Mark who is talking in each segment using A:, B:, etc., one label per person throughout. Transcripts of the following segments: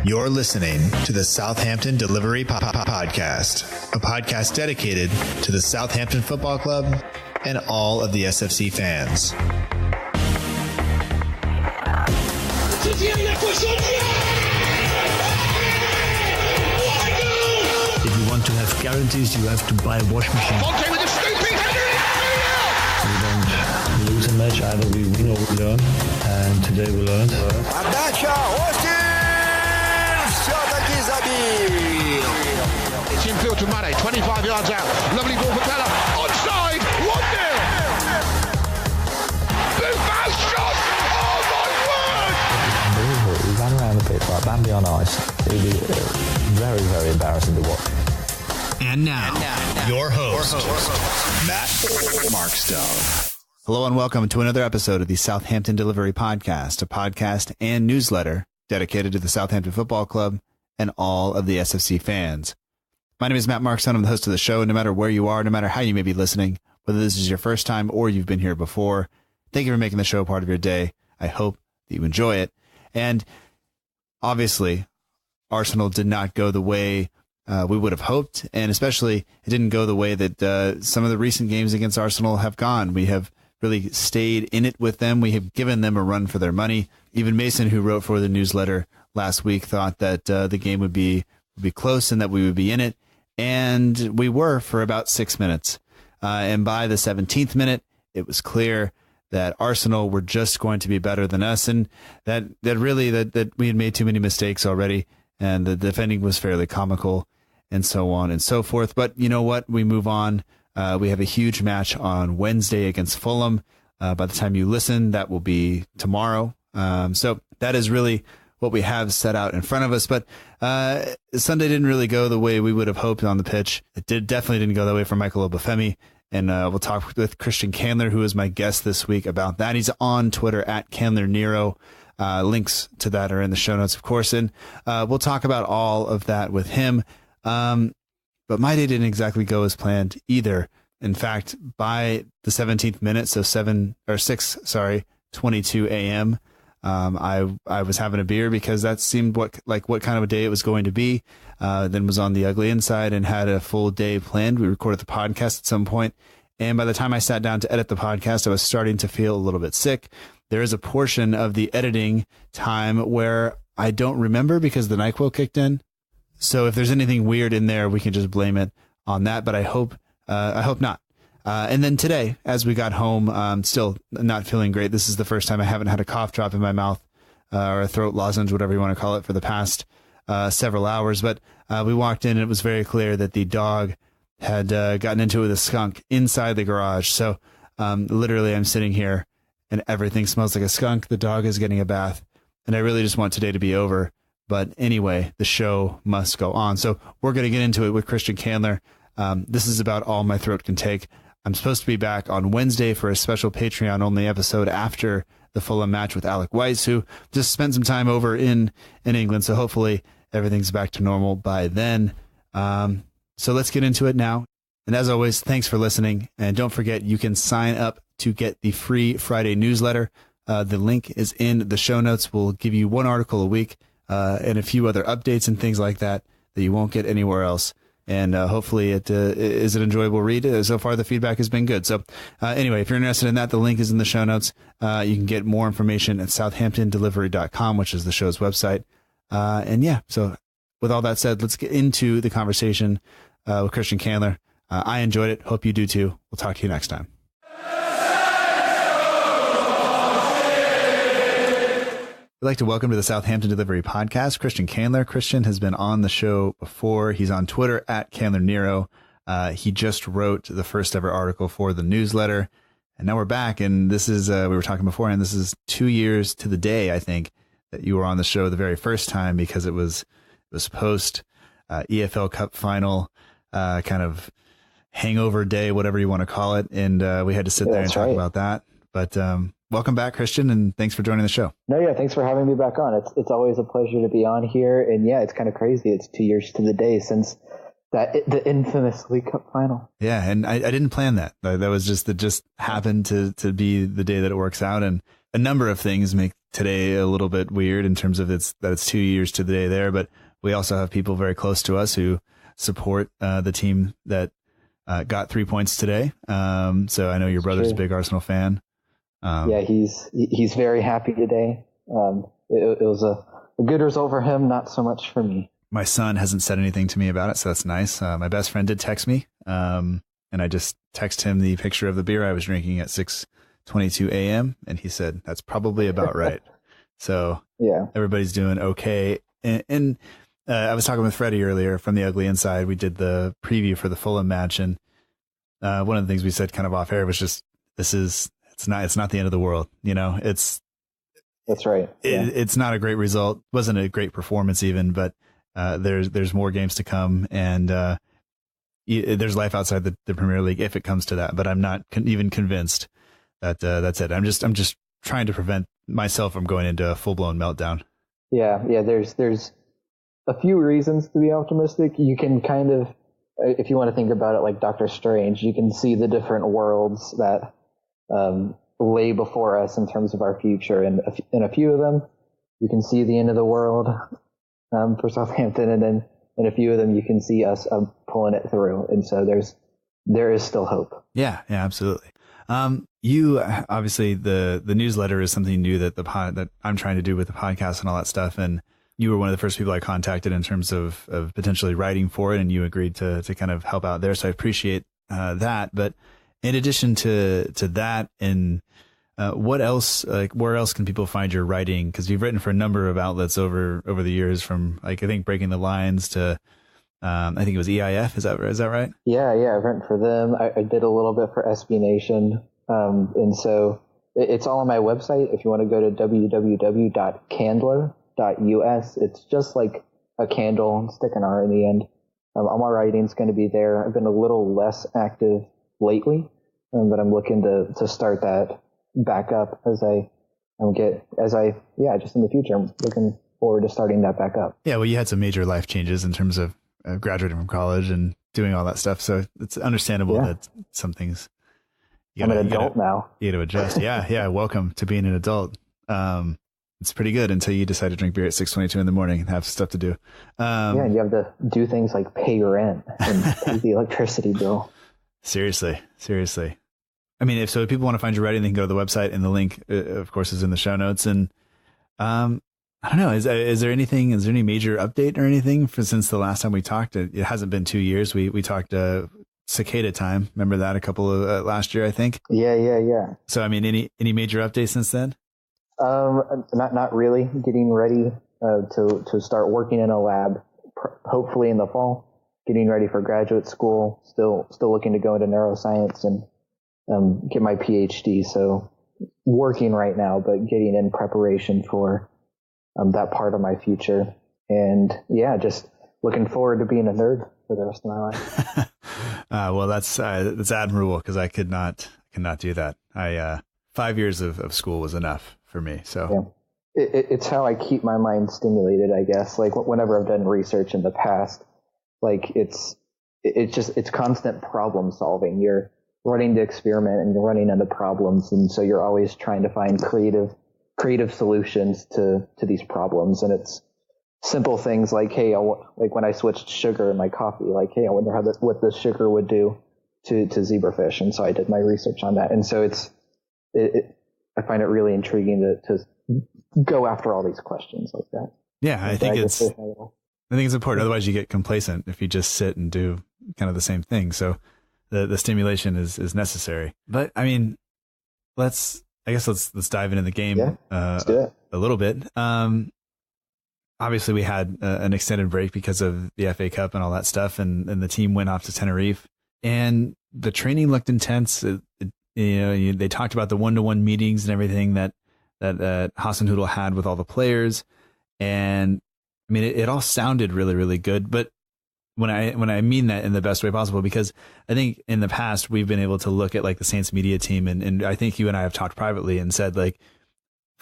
A: You're listening to the Southampton Delivery Podcast, a podcast dedicated to the Southampton Football Club and all of the SFC fans.
B: If you want to have guarantees, you have to buy a wash machine. We don't lose a match, either we win or we learn. And today we learned.
C: It's infield to Mane, 25 yards out. Lovely ball for Bella. Onside, 1-0. Buffon shot. Oh my word!
D: Unbelievable. We ran around the pitch like Bambi on ice. It would be very, very embarrassing to watch.
A: And now, your host, Matt Markstone. Hello and welcome to another episode of the Southampton Delivery Podcast, a podcast and newsletter dedicated to the Southampton Football Club and all of the SFC fans. My name is Matt Markstone. I'm the host of the show. No matter where you are, no matter how you may be listening, whether this is your first time or you've been here before, thank you for making the show part of your day. I hope that you enjoy it. And obviously, Arsenal did not go the way we would have hoped, and especially it didn't go the way that some of the recent games against Arsenal have gone. We have really stayed in it with them. We have given them a run for their money. Even Mason, who wrote for the newsletter last week, thought that the game would be close and that we would be in it. And we were for about 6 minutes. And by the 17th minute, it was clear that Arsenal were just going to be better than us, and that we had made too many mistakes already, and the defending was fairly comical, and so on and so forth. But you know what? We move on. We have a huge match on Wednesday against Fulham. By the time you listen, that will be tomorrow. So that is really what we have set out in front of us. But Sunday didn't really go the way we would have hoped on the pitch. It definitely didn't go that way for Michael Obafemi. And we'll talk with Christian Candler, who is my guest this week, about that. He's on Twitter at CandlerNero. Links to that are in the show notes, of course. And we'll talk about all of that with him. But my day didn't exactly go as planned either. In fact, by the 17th minute, so 6:22 a.m., I was having a beer because that seemed what kind of a day it was going to be. Then was on the ugly inside and had a full day planned. We recorded the podcast at some point, and by the time I sat down to edit the podcast, I was starting to feel a little bit sick. There is a portion of the editing time where I don't remember because the NyQuil kicked in. So if there's anything weird in there, we can just blame it on that. But I hope not. And then today, as we got home, still not feeling great. This is the first time I haven't had a cough drop in my mouth or a throat lozenge, whatever you want to call it, for the past several hours. But we walked in and it was very clear that the dog had gotten into it with a skunk inside the garage. So literally I'm sitting here and everything smells like a skunk. The dog is getting a bath, and I really just want today to be over. But anyway, the show must go on. So we're going to get into it with Christian Candler. This is about all my throat can take. I'm supposed to be back on Wednesday for a special Patreon-only episode after the Fulham match with Alec Weiss, who just spent some time over in England. So hopefully everything's back to normal by then. So let's get into it now. And as always, thanks for listening. And don't forget, you can sign up to get the free Friday newsletter. The link is in the show notes. We'll give you one article a week and a few other updates and things like that you won't get anywhere else. And hopefully it is an enjoyable read. So far, the feedback has been good. So anyway, if you're interested in that, the link is in the show notes. You can get more information at southamptondelivery.com, which is the show's website. And yeah, so with all that said, let's get into the conversation with Christian Candler. I enjoyed it. Hope you do too. We'll talk to you next time. We'd like to welcome to the Southampton Delivery Podcast, Christian Candler. Christian has been on the show before. He's on Twitter at CandlerNero. He just wrote the first ever article for the newsletter. And now we're back. And this is, we were talking beforehand, this is 2 years to the day, I think, that you were on the show the very first time, because it was post EFL Cup final, kind of hangover day, whatever you want to call it. And we had to sit there and talk about that. But welcome back, Christian, and thanks for joining the show.
D: No, yeah, thanks for having me back on. It's always a pleasure to be on here. And yeah, it's kind of crazy. It's 2 years to the day since the infamous League Cup final.
A: Yeah, and I didn't plan that. That was just happened to be the day that it works out. And a number of things make today a little bit weird in terms of it's 2 years to the day there, but we also have people very close to us who support the team that got 3 points today. So I know your brother's a big Arsenal fan.
D: Yeah, he's very happy today. It was a good result for him, not so much for me.
A: My son hasn't said anything to me about it, so that's nice. My best friend did text me, and I just texted him the picture of the beer I was drinking at 6:22 a.m., and he said, that's probably about right. So
D: yeah,
A: everybody's doing okay. And I was talking with Freddie earlier from The Ugly Inside. We did the preview for the Fulham match, and one of the things we said kind of off air was just, it's not the end of the world. That's
D: right. Yeah.
A: It's not a great result. Wasn't a great performance even, but there's more games to come, and there's life outside the Premier League if it comes to that. But I'm not even convinced that that's it. I'm just trying to prevent myself from going into a full blown meltdown.
D: Yeah. There's a few reasons to be optimistic. You can kind of, if you want to think about it like Doctor Strange, you can see the different worlds that lay before us in terms of our future, and in a few of them, you can see the end of the world for Southampton, and then in a few of them, you can see us pulling it through, and so there is still hope.
A: Yeah, absolutely. You obviously the newsletter is something new that I'm trying to do with the podcast and all that stuff, and you were one of the first people I contacted in terms of potentially writing for it, and you agreed to kind of help out there, so I appreciate that. But in addition to that, and what else? Like, where else can people find your writing? Because you've written for a number of outlets over the years, from like I think Breaking the Lines to I think it was EIF. Is that right? Yeah.
D: I've written for them. I did a little bit for SB Nation, and so it's all on my website. If you want to go to www.candler.us, it's just like a candle, stick an R in the end. All my writing's going to be there. I've been a little less active lately, but I'm looking to start that back up just in the future. I'm looking forward to starting that back up.
A: Yeah, well, you had some major life changes in terms of graduating from college and doing all that stuff, so it's understandable that some things
D: I'm an adult now.
A: You got to adjust. Yeah. Welcome to being an adult. It's pretty good until you decide to drink beer at 6:22 in the morning and have stuff to do.
D: And you have to do things like pay rent and pay the electricity bill. Seriously.
A: I mean, if people want to find your writing, they can go to the website, and the link, of course, is in the show notes. And I don't know, is there any major update or anything since the last time we talked? It hasn't been 2 years. We talked cicada time. Remember that a couple of last year, I think.
D: Yeah.
A: So, I mean, any major updates since then?
D: Not really. Getting ready to start working in a lab, hopefully in the fall. Getting ready for graduate school. Still looking to go into neuroscience and get my PhD. So working right now, but getting in preparation for that part of my future. And yeah, just looking forward to being a nerd for the rest of my life.
A: Well, that's admirable, because I cannot do that. 5 years of school was enough for me. So
D: it's how I keep my mind stimulated, I guess. Like whenever I've done research in the past, like it's constant problem solving. You're running the experiment and you're running into problems, and so you're always trying to find creative solutions to these problems. And it's simple things like, hey, like when I switched sugar in my coffee, like, hey, I wonder what this sugar would do to zebrafish. And so I did my research on that. And so I find it really intriguing to go after all these questions like that.
A: Yeah, I think it's important. Otherwise you get complacent if you just sit and do kind of the same thing. So the stimulation is necessary. But I mean, let's dive into the game
D: let's do it.
A: A little bit. Obviously we had an extended break because of the FA Cup and all that stuff, and the team went off to Tenerife, and the training looked intense. They talked about the one-to-one meetings and everything that Hasenhüttl had with all the players, and I mean it all sounded really, really good. But when I mean that in the best way possible, because I think in the past we've been able to look at like the Saints media team, and I think you and I have talked privately and said, like,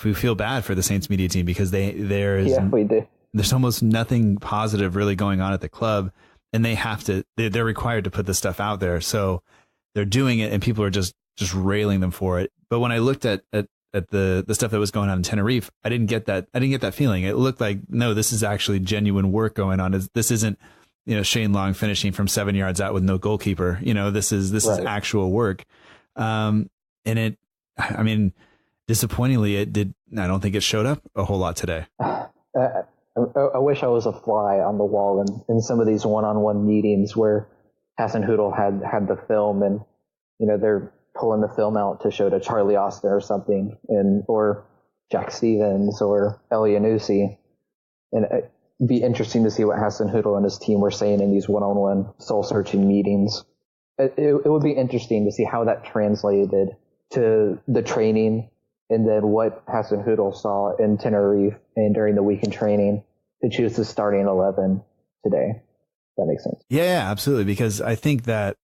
A: we feel bad for the Saints media team because we do. There's almost nothing positive really going on at the club, and they're required to put this stuff out there. So they're doing it, and people are just railing them for it. But when I looked at at the stuff that was going on in Tenerife, I didn't get that feeling. It looked like, no, this is actually genuine work going on. This isn't, Shane Long finishing from 7 yards out with no goalkeeper. This is actual work. And disappointingly, I don't think it showed up a whole lot today.
D: I wish I was a fly on the wall in some of these one-on-one meetings where Hasenhüttl had the film, and they're pulling the film out to show to Charlie Austin or something, or Jack Stevens or Elianusi, and it'd be interesting to see what Hasenhüttl and his team were saying in these one-on-one soul-searching meetings. It would be interesting to see how that translated to the training, and then what Hasenhüttl saw in Tenerife and during the weekend training to choose the starting 11 today. If that makes sense.
A: Yeah, absolutely. Because I think that,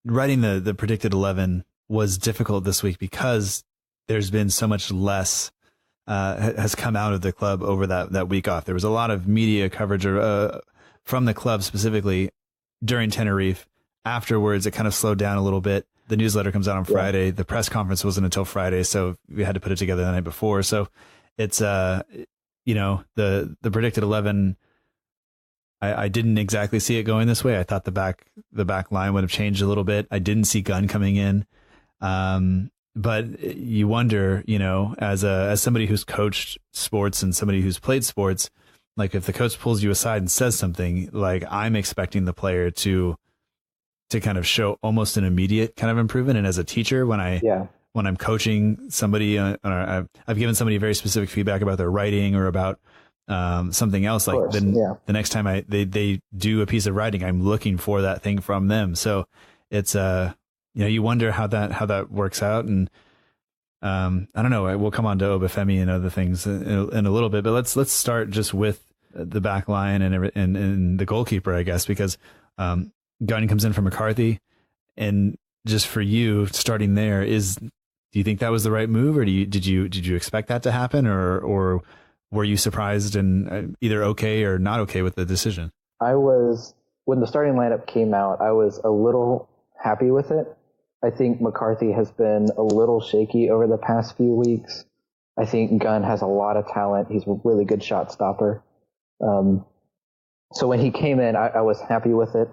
A: writing the predicted 11 was difficult this week because there's been so much less has come out of the club over that week off. There was a lot of media coverage from the club specifically during Tenerife. Afterwards, it kind of slowed down a little bit. The newsletter comes out on Friday. Yeah. The press conference wasn't until Friday, so we had to put it together the night before. So it's, the predicted 11, I didn't exactly see it going this way. I thought the back line would have changed a little bit. I didn't see Gunn coming in. But you wonder, as somebody who's coached sports and somebody who's played sports, like if the coach pulls you aside and says something, like I'm expecting the player to kind of show almost an immediate kind of improvement. And as a teacher, when I'm coaching somebody, I've given somebody very specific feedback about their writing or about something else. Like the next time they do a piece of writing, I'm looking for that thing from them. So it's you wonder how that works out. And I don't know. We'll come on to Obafemi and other things in a little bit, but let's start just with the back line and the goalkeeper, I guess, because Gunn comes in for McCarthy, and just for you starting there, do you think that was the right move, or did you expect that to happen, or were you surprised and either okay or not okay with the decision?
D: When the starting lineup came out, I was a little happy with it. I think McCarthy has been a little shaky over the past few weeks. I think Gunn has a lot of talent. He's a really good shot stopper. So when he came in, I was happy with it,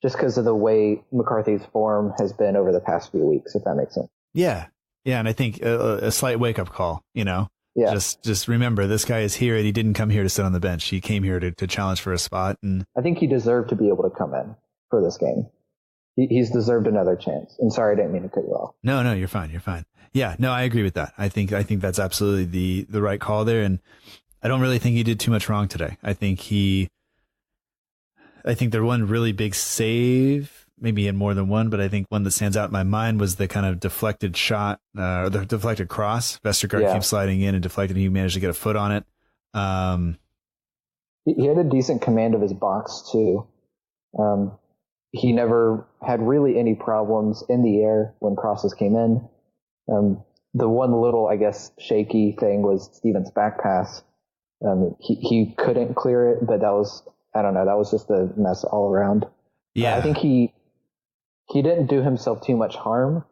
D: just because of the way McCarthy's form has been over the past few weeks, if that makes sense.
A: Yeah. Yeah. And I think a slight wake up call, Yeah. Just remember, this guy is here and he didn't come here to sit on the bench. He came here to challenge for a spot. And I
D: think he deserved to be able to come in for this game. He's deserved another chance. And sorry, I didn't mean to cut you off.
A: No, you're fine. You're fine. Yeah, no, I agree with that. I think that's absolutely the right call there. And I don't really think he did too much wrong today. I think the one really big save, maybe in more than one, but I think one that stands out in my mind was the kind of deflected shot, or the deflected cross. Vestergaard came sliding in and deflected, and he managed to get a foot on it.
D: He had a decent command of his box too. He never had really any problems in the air when crosses came in. The one little, I guess, shaky thing was Stevens' back pass. He couldn't clear it, but that was just a mess all around.
A: Yeah.
D: I think he didn't do himself too much harm.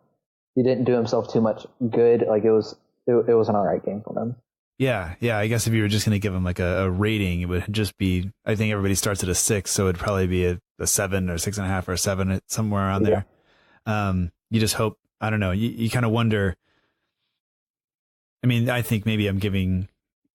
D: He didn't do himself too much good. Like it was an all right game for him.
A: Yeah. I guess if you were just going to give him like a rating, it would just be, I think everybody starts at a 6, so it'd probably be a 7 or 6.5 or a 7, somewhere around there. You just hope, I don't know, you kind of wonder. I mean, I think maybe I'm giving,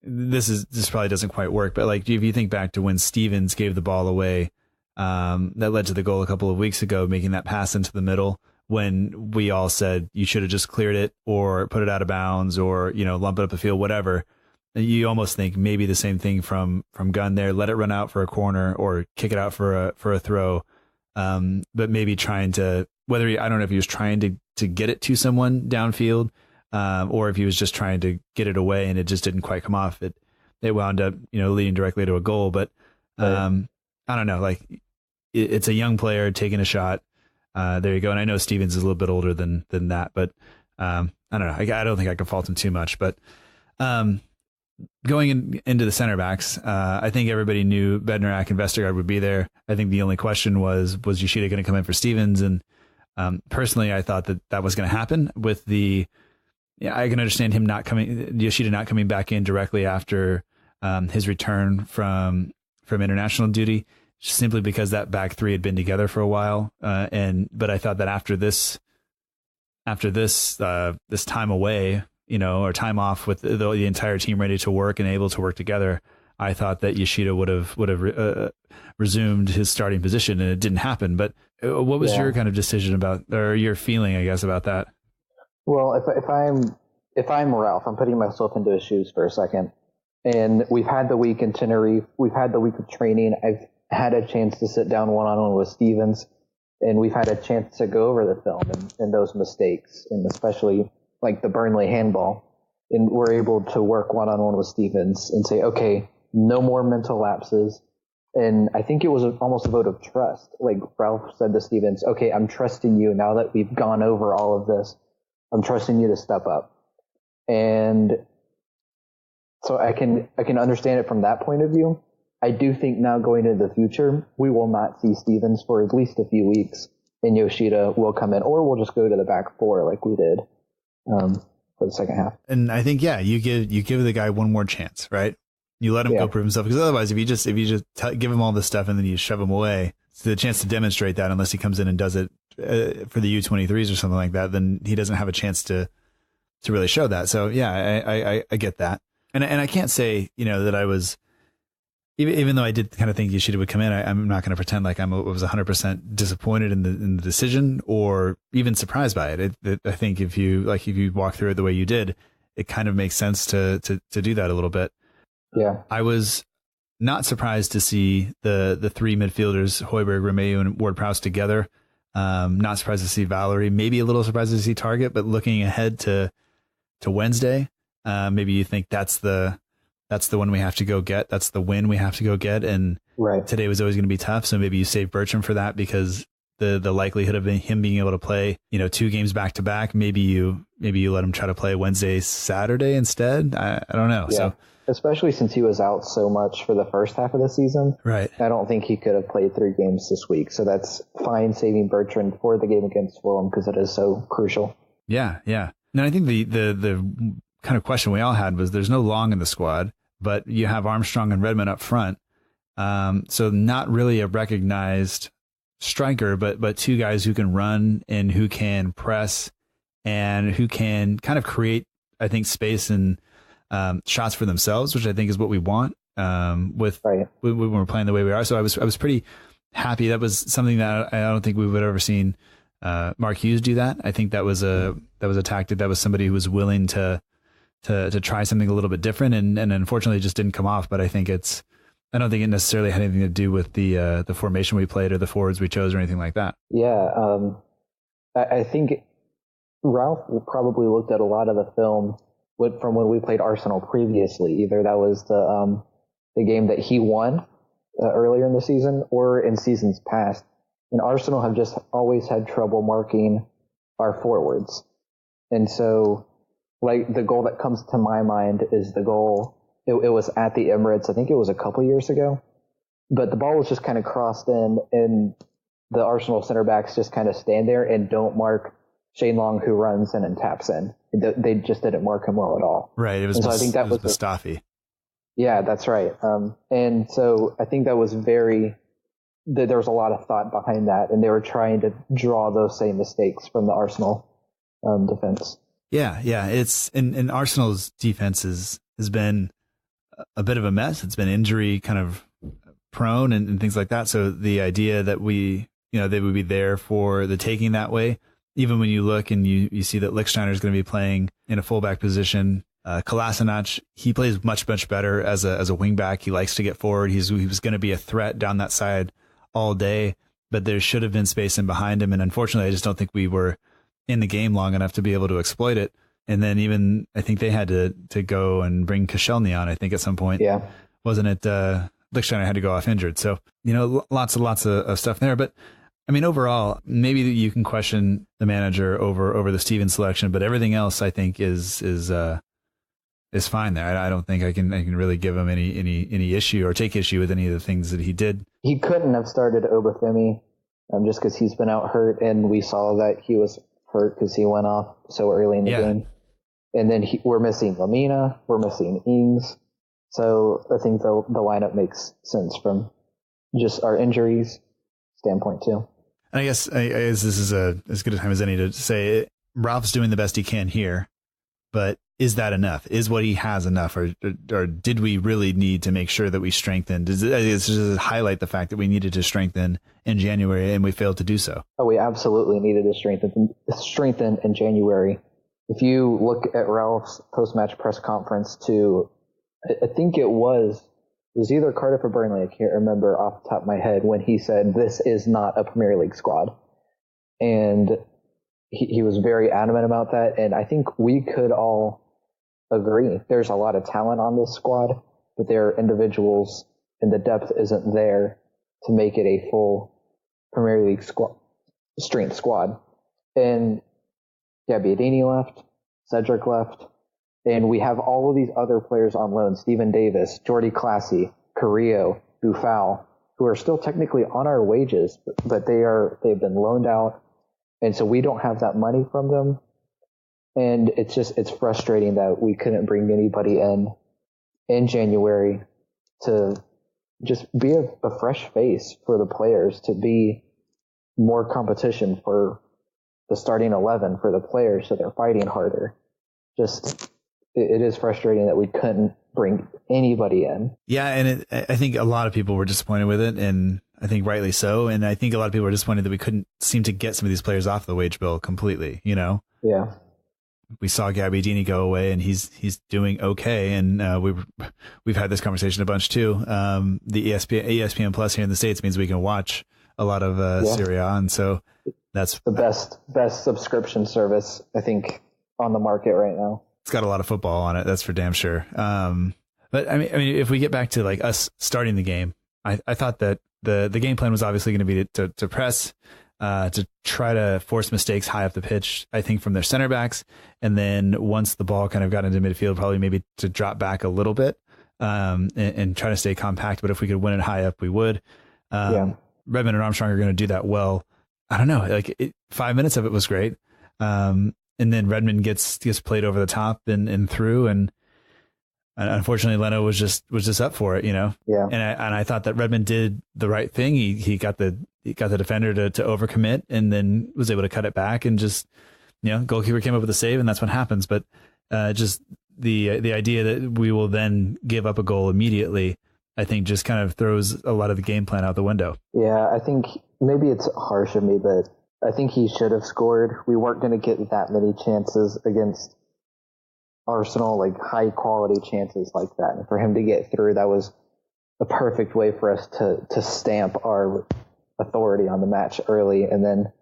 A: this probably doesn't quite work, but like if you think back to when Stevens gave the ball away, that led to the goal a couple of weeks ago, making that pass into the middle, when we all said you should have just cleared it or put it out of bounds or, lump it up the field, whatever. You almost think maybe the same thing from Gunn there, let it run out for a corner or kick it out for a throw. But maybe trying to, I don't know if he was trying to get it to someone downfield, or if he was just trying to get it away and it just didn't quite come off. It wound up, leading directly to a goal. But I don't know, like it's a young player taking a shot. There you go. And I know Stevens is a little bit older than that, but I don't know. I don't think I can fault him too much. But going into the center backs, I think everybody knew Bednarak and Vestergaard would be there. I think the only question was Yoshida going to come in for Stevens? And personally, I thought that was going to happen with the Yeah, I can understand Yoshida not coming back in directly after his return from international duty, simply because that back three had been together for a while. But I thought that after this time away, or time off with the entire team ready to work and able to work together, I thought that Yoshida would have resumed his starting position, and it didn't happen. But what was your kind of decision about, or your feeling, I guess, about that?
D: Well, if I'm Ralph, I'm putting myself into his shoes for a second. And we've had the week in Tenerife. We've had the week of training. I've had a chance to sit down one-on-one with Stevens, and we've had a chance to go over the film and those mistakes, and especially like the Burnley handball. And we're able to work one-on-one with Stevens and say, okay, no more mental lapses. And I think it was almost a vote of trust. Like Ralph said to Stevens, okay, I'm trusting you now that we've gone over all of this. I'm trusting you to step up. And so I can understand it from that point of view. I do think now going into the future, we will not see Stevens for at least a few weeks, and Yoshida will come in, or we'll just go to the back four like we did for the second half.
A: And I think, you give the guy one more chance, right? You let him go prove himself, because otherwise, if you just give him all this stuff and then you shove him away, it's the chance to demonstrate that, unless he comes in and does it for the U23s or something like that, then he doesn't have a chance to really show that. So I get that. And I can't say, that I was, even though I did kind of think Yoshida would come in, I'm not going to pretend like I was 100% disappointed in the decision or even surprised by it. I think if you walk through it the way you did, it kind of makes sense to do that a little bit.
D: Yeah.
A: I was not surprised to see the three midfielders, Højbjerg, Romeu, and Ward-Prowse together. Not surprised to see Valerie, maybe a little surprised to see Target, but looking ahead to Wednesday, maybe you think that's the one we have to go get. That's the win we have to go get. And today was always going to be tough. So maybe you save Bertram for that, because the likelihood of him being able to play, 2 games back to back, maybe you let him try to play Wednesday, Saturday instead. I don't know.
D: Yeah.
A: So
D: especially since he was out so much for the first half of the season.
A: Right.
D: I don't think he could have played 3 games this week. So that's fine saving Bertrand for the game against Fulham, because it is so crucial.
A: Yeah. Yeah. And I think the kind of question we all had was, there's no Long in the squad, but you have Armstrong and Redmond up front. So not really a recognized striker, but 2 guys who can run and who can press and who can kind of create, I think, space and shots for themselves, which I think is what we want when we're playing the way we are. So I was pretty happy. That was something that I don't think we would have ever seen Mark Hughes do that. I think that was a tactic. That was somebody who was willing to try something a little bit different, and unfortunately it just didn't come off. But I don't think it necessarily had anything to do with the formation we played or the forwards we chose or anything like that.
D: Yeah. I think Ralph probably looked at a lot of the film from when we played Arsenal previously. Either that was the game that he won earlier in the season, or in seasons past. And Arsenal have just always had trouble marking our forwards. And so, like, the goal that comes to my mind is the goal. It was at the Emirates. I think it was a couple years ago. But the ball was just kind of crossed in, and the Arsenal center backs just kind of stand there and don't mark Shane Long, who runs in and taps in. They just didn't mark him well at all.
A: Right. It was,
D: so I think that was
A: Mustafi.
D: Yeah, that's right. And so I think that was there was a lot of thought behind that, and they were trying to draw those same mistakes from the Arsenal defense.
A: Yeah. It's and Arsenal's defense has been a bit of a mess. It's been injury kind of prone and things like that. So the idea that they would be there for the taking that way, even when you look and you see that Lichtsteiner is going to be playing in a fullback position. Kolasinac, he plays much better as a wing back. He likes to get forward. He was going to be a threat down that side all day, but there should have been space in behind him. And unfortunately, I just don't think we were in the game long enough to be able to exploit it. And then even I think they had to go and bring Koscielny on, I think, at some point.
D: Yeah.
A: Wasn't it? Lichtsteiner had to go off injured. So, lots of stuff there. But I mean, overall, maybe you can question the manager over the Stevens selection, but everything else I think is fine there. I don't think I can really give him any issue or take issue with any of the things that he did.
D: He couldn't have started Obafemi just because he's been out hurt, and we saw that he was hurt because he went off so early in the game. And then we're missing Lamina, we're missing Ings. So I think the lineup makes sense from just our injuries standpoint too.
A: And I guess this is as good a time as any to say it. Ralph's doing the best he can here, but is that enough? Is what he has enough, or did we really need to make sure that we strengthened? Does it highlight the fact that we needed to strengthen in January and we failed to do so?
D: Oh, we absolutely needed to strengthen in January. If you look at Ralph's post-match press conference I think it was either Cardiff or Burnley, I can't remember off the top of my head, when he said this is not a Premier League squad. And he was very adamant about that, and I think we could all agree. There's a lot of talent on this squad, but there are individuals, and the depth isn't there to make it a full Premier League strength squad. And Gabbiadini left, Cedric left, and we have all of these other players on loan: Stephen Davis, Jordy Classy, Carrillo, Boufal, who are still technically on our wages, but they've been loaned out, and so we don't have that money from them. And it's frustrating that we couldn't bring anybody in January to just be a fresh face for the players, to be more competition for the starting 11 for the players, so they're fighting harder. It is frustrating that we couldn't bring anybody in.
A: Yeah, and I think a lot of people were disappointed with it, and I think rightly so. And I think a lot of people were disappointed that we couldn't seem to get some of these players off the wage bill completely, you know?
D: Yeah.
A: We saw Gabbiadini go away, and he's doing okay. And we've had this conversation a bunch too. The ESPN Plus here in the States means we can watch a lot of Serie A, and so that's
D: the best subscription service I think on the market right now.
A: It's got a lot of football on it, that's for damn sure. But I mean, if we get back to like us starting the game, I thought that the game plan was obviously going to be to press, to try to force mistakes high up the pitch, I think, from their center backs. And then once the ball kind of got into midfield, probably maybe to drop back a little bit, and try to stay compact. But if we could win it high up, we would. Redmond and Armstrong are going to do that well. I don't know, like 5 minutes of it was great. And then Redmond gets played over the top and through, and unfortunately Leno was just up for it, you know.
D: Yeah.
A: And I thought that Redmond did the right thing. He got the defender to overcommit, and then was able to cut it back, and just, you know, goalkeeper came up with a save, and that's what happens. But just the idea that we will then give up a goal immediately, I think, just kind of throws a lot of the game plan out the window.
D: Yeah, I think maybe it's harsh of me, but I think he should have scored. We weren't going to get that many chances against Arsenal, like high quality chances like that. And for him to get through, that was a perfect way for us to stamp our authority on the match early. And then,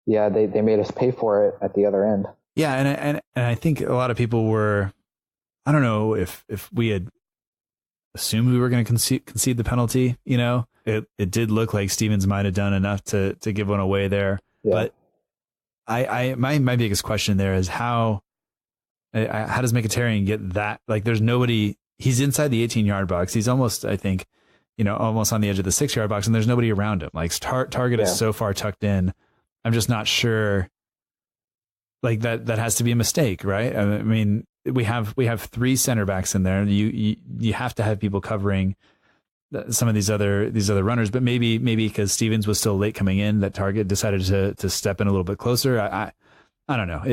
D: yeah, they made us pay for it at the other end.
A: Yeah, and I think a lot of people were, I don't know if we had assumed we were going to concede the penalty, you know. It did look like Stevens might have done enough to give one away there. Yeah. But my biggest question there is how does Mkhitaryan get that? Like, there's nobody. He's inside the 18-yard box. He's almost, I think, you know, almost on the edge of the 6-yard box, and there's nobody around him. Like, target is so far tucked in. I'm just not sure. Like, that has to be a mistake, right? I mean, we have 3 center backs in there. You have to have people covering some of these other runners, but maybe because Stevens was still late coming in, that Target decided to step in a little bit closer. I don't know.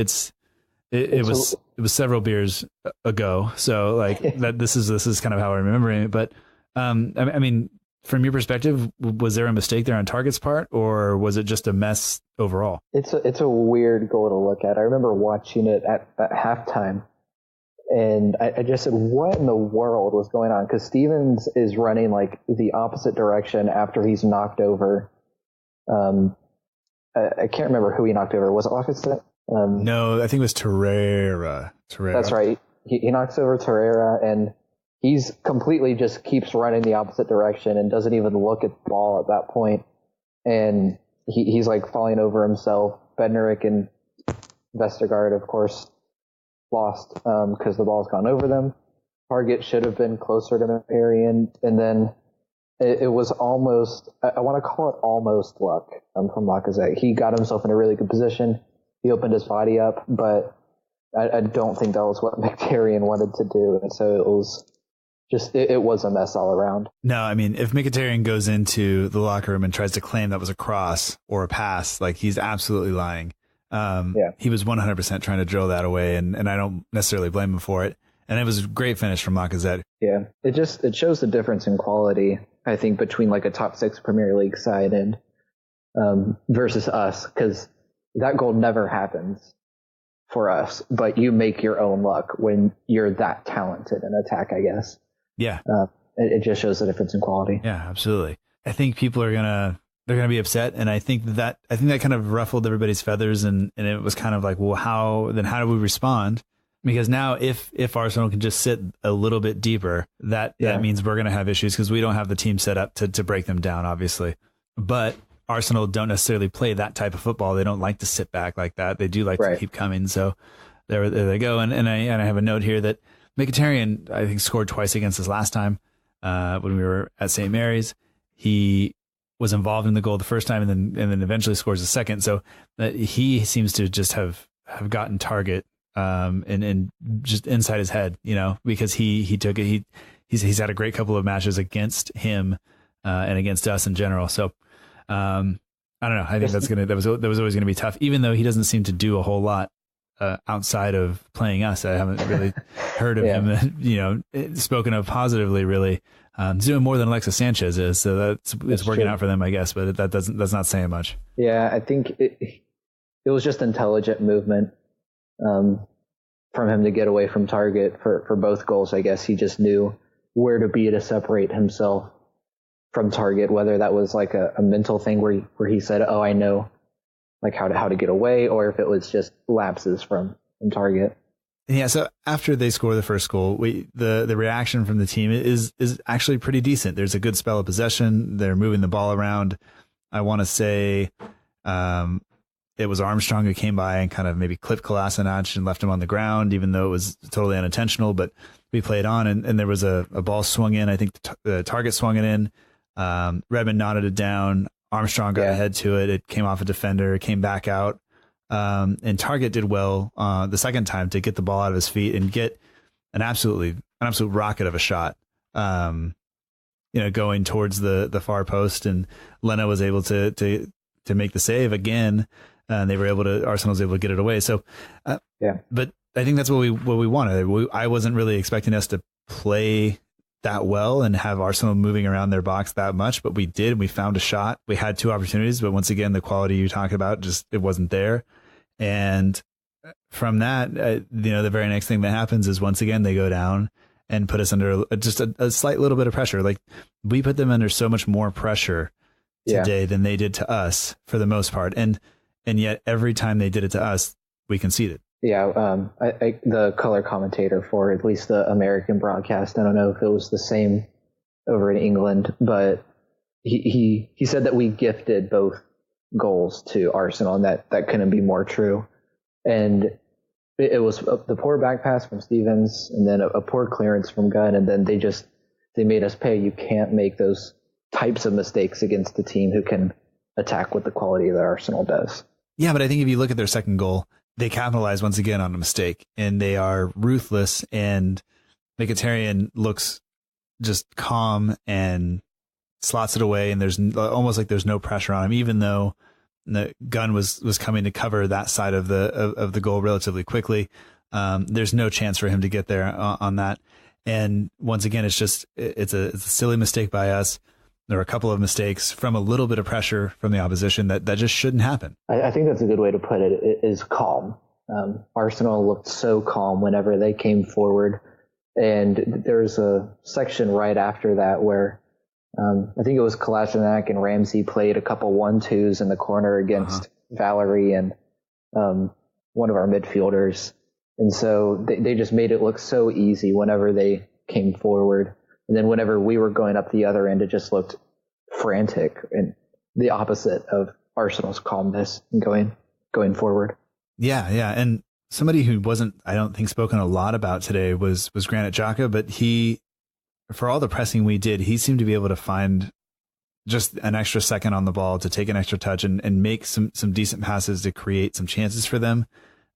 A: It was several beers ago, so like that. This is kind of how I'm remembering it. But I mean, from your perspective, was there a mistake there on Target's part, or was it just a mess overall?
D: It's a weird goal to look at. I remember watching it at halftime, and I just said, what in the world was going on? Because Stevens is running like the opposite direction after he's knocked over. I can't remember who he knocked over. Was it Lacazette?
A: No, I think it was Torreira.
D: That's right. He knocks over Torreira, and he's completely just keeps running the opposite direction and doesn't even look at the ball at that point. And he's like falling over himself. Bednarik and Vestergaard, of course, lost because the ball's gone over them. Target should have been closer to Mkhitaryan, and then it was almost, I want to call it almost luck from Lacazette. He got himself in a really good position. He opened his body up, but I don't think that was what Mkhitaryan wanted to do. And so it was a mess all around.
A: No, I mean, if Mkhitaryan goes into the locker room and tries to claim that was a cross or a pass, like, he's absolutely lying. He was 100% trying to drill that away, and I don't necessarily blame him for it. And it was a great finish from Lacazette.
D: Yeah, it shows the difference in quality, I think, between like a top 6 Premier League side and versus us, because that goal never happens for us, but you make your own luck when you're that talented in attack, I guess.
A: Yeah.
D: It just shows the difference in quality.
A: Yeah, absolutely. I think people are they're gonna be upset, and I think that kind of ruffled everybody's feathers, and it was kind of like, well, how do we respond? Because now if Arsenal can just sit a little bit deeper, that means we're gonna have issues, because we don't have the team set up to break them down, obviously. But Arsenal don't necessarily play that type of football. They don't like to sit back like that. They do like to keep coming. So there they go. And I have a note here that Mkhitaryan, I think, scored twice against us last time when we were at St. Mary's. He was involved in the goal the first time, and then eventually scores the second. So he seems to just have gotten target and just inside his head, because he took it. He's had a great couple of matches against him and against us in general. So I don't know. I think that was always going to be tough, even though he doesn't seem to do a whole lot outside of playing us. I haven't really heard of him, spoken of positively, really. He's doing more than Alexis Sanchez is, so it's working out for them, I guess. But that's not saying much. Yeah,
D: I think it was just intelligent movement from him to get away from target for both goals. I guess he just knew where to be to separate himself from target, whether that was like a mental thing where he said, "Oh, I know like how to get away," or if it was just lapses from target.
A: Yeah. So after they score the first goal, the reaction from the team is actually pretty decent. There's a good spell of possession. They're moving the ball around. I want to say it was Armstrong who came by and kind of maybe clipped Kolasinac and left him on the ground, even though it was totally unintentional. But we played on, and there was a ball swung in. I think the target swung it in. Redmond nodded it down. Armstrong got ahead to it. It came off a defender, came back out. And Target did well the second time to get the ball out of his feet and get an absolute rocket of a shot, going towards the far post. And Lena was able to make the save again. And Arsenal was able to get it away. So, but I think that's what we wanted. I wasn't really expecting us to play that well and have Arsenal moving around their box that much, but we did. We found a shot. We had 2 opportunities, but once again, the quality you talk about, it wasn't there. And from that, the very next thing that happens is once again, they go down and put us under just a slight little bit of pressure. Like, we put them under so much more pressure today than they did to us for the most part. And yet every time they did it to us, we conceded. Yeah,
D: the color commentator for at least the American broadcast, I don't know if it was the same over in England, but he said that we gifted both goals to Arsenal, and that couldn't be more true. And it was the poor back pass from Stevens, and then a poor clearance from Gunn, and then they made us pay. You can't make those types of mistakes against a team who can attack with the quality that Arsenal does.
A: Yeah, but I think if you look at their second goal, they capitalize once again on a mistake, and they are ruthless, and Mkhitaryan looks just calm and slots it away, and there's almost like there's no pressure on him, even though the Gunn was coming to cover that side of the goal relatively quickly. There's no chance for him to get there on that. And once again, it's a silly mistake by us. There were a couple of mistakes from a little bit of pressure from the opposition that just shouldn't happen.
D: I think that's a good way to put it. It is calm. Arsenal looked so calm whenever they came forward. And there's a section right after that where I think it was Kolasinac and Ramsey played a couple 1-2s in the corner against Valerie and one of our midfielders. And so they just made it look so easy whenever they came forward. And then whenever we were going up the other end, it just looked frantic and the opposite of Arsenal's calmness and going forward.
A: Yeah. And somebody who wasn't, I don't think, spoken a lot about today was Granit Xhaka, but for all the pressing we did, he seemed to be able to find just an extra second on the ball to take an extra touch and make some decent passes to create some chances for them.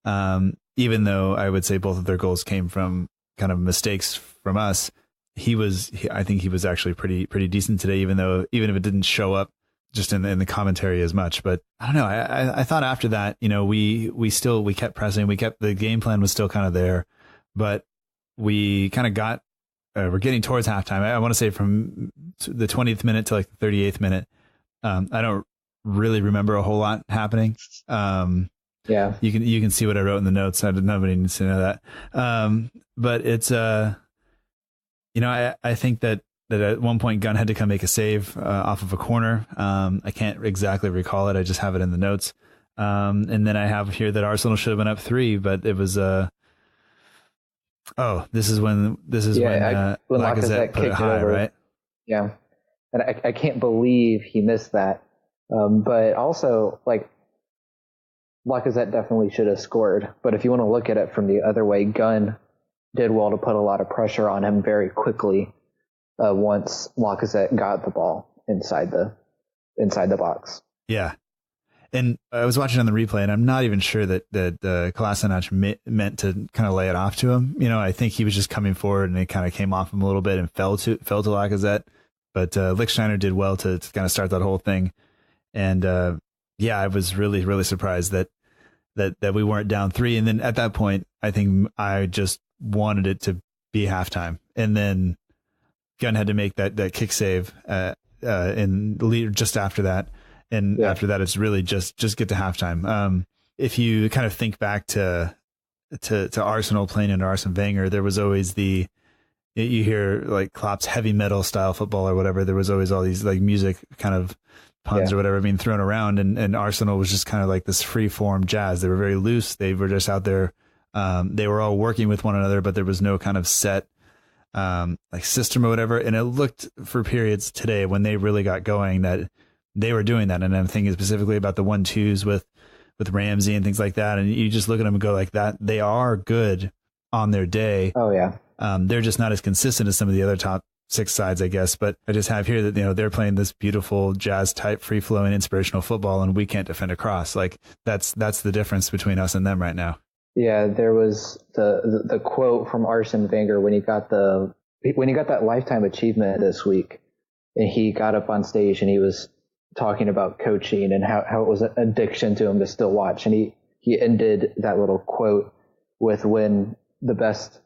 A: Even though I would say both of their goals came from kind of mistakes from us, I think he was actually pretty decent today, even if it didn't show up just in the commentary as much. But I don't know. I thought after that, we kept pressing. The game plan was still kind of there, but we kind of we're getting towards halftime. I want to say from the 20th minute to like the 38th minute. I don't really remember a whole lot happening.
D: Yeah,
A: you can see what I wrote in the notes. Nobody needs to know that. But it's I think that at one point Gunn had to come make a save off of a corner. I can't exactly recall it. I just have it in the notes. And then I have here that Arsenal should have been up 3, but it was this is when Lacazette put it high, right?
D: Yeah, and I can't believe he missed that. But also, like, Lacazette definitely should have scored. But if you want to look at it from the other way, Gunn did well to put a lot of pressure on him very quickly once Lacazette got the ball inside the box.
A: Yeah. And I was watching on the replay, and I'm not even sure that Kolasinac meant to kind of lay it off to him. I think he was just coming forward, and it kind of came off him a little bit and fell to Lacazette. But Lichtsteiner did well to kind of start that whole thing. And I was really, really surprised that we weren't down 3. And then at that point, I think I just wanted it to be halftime. And then Gunn had to make that kick save in the lead just after that. And after that, it's really just get to halftime. If you kind of think back to Arsenal playing under Arsene Wenger, there was always you hear like Klopp's heavy metal style football or whatever. There was always all these like music kind of puns or whatever being thrown around. And Arsenal was just kind of like this free form jazz. They were very loose. They were just out there. They were all working with one another, but there was no kind of set like system or whatever. And it looked for periods today when they really got going that they were doing that. And I'm thinking specifically about the 1-2s with Ramsey and things like that. And you just look at them and go like that. They are good on their day.
D: Oh yeah.
A: They're just not as consistent as some of the other top 6 sides, I guess. But I just have here that, they're playing this beautiful jazz type, free flowing, inspirational football, and we can't defend a cross. Like that's the difference between us and them right now.
D: Yeah. There was the quote from Arsene Wenger when he got that lifetime achievement this week, and he got up on stage and he was talking about coaching and how it was an addiction to him to still watch. And he ended that little quote with, when the best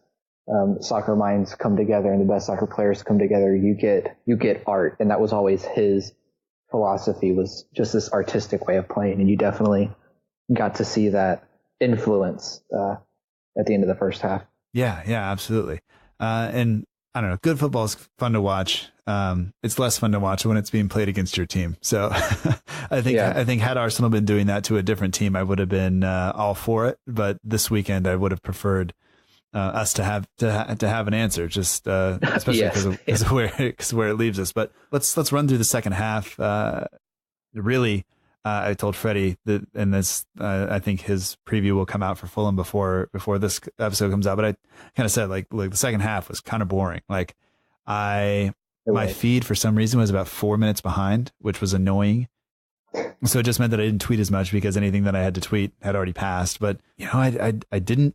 D: soccer minds come together and the best soccer players come together, you get art. And that was always his philosophy, was just this artistic way of playing. And you definitely got to see that influence at the end of the first half.
A: Yeah, absolutely. And I don't know, good football is fun to watch. It's less fun to watch when it's being played against your team. So I think had Arsenal been doing that to a different team, I would have been all for it. But this weekend, I would have preferred us to have an answer, just especially because of where it leaves us. But let's run through the second half. Really, I told Freddie that, and this I think his preview will come out for Fulham before this episode comes out. But I kind of said like the second half was kind of boring. Like my feed for some reason was about 4 minutes behind, which was annoying. So it just meant that I didn't tweet as much because anything that I had to tweet had already passed. But I didn't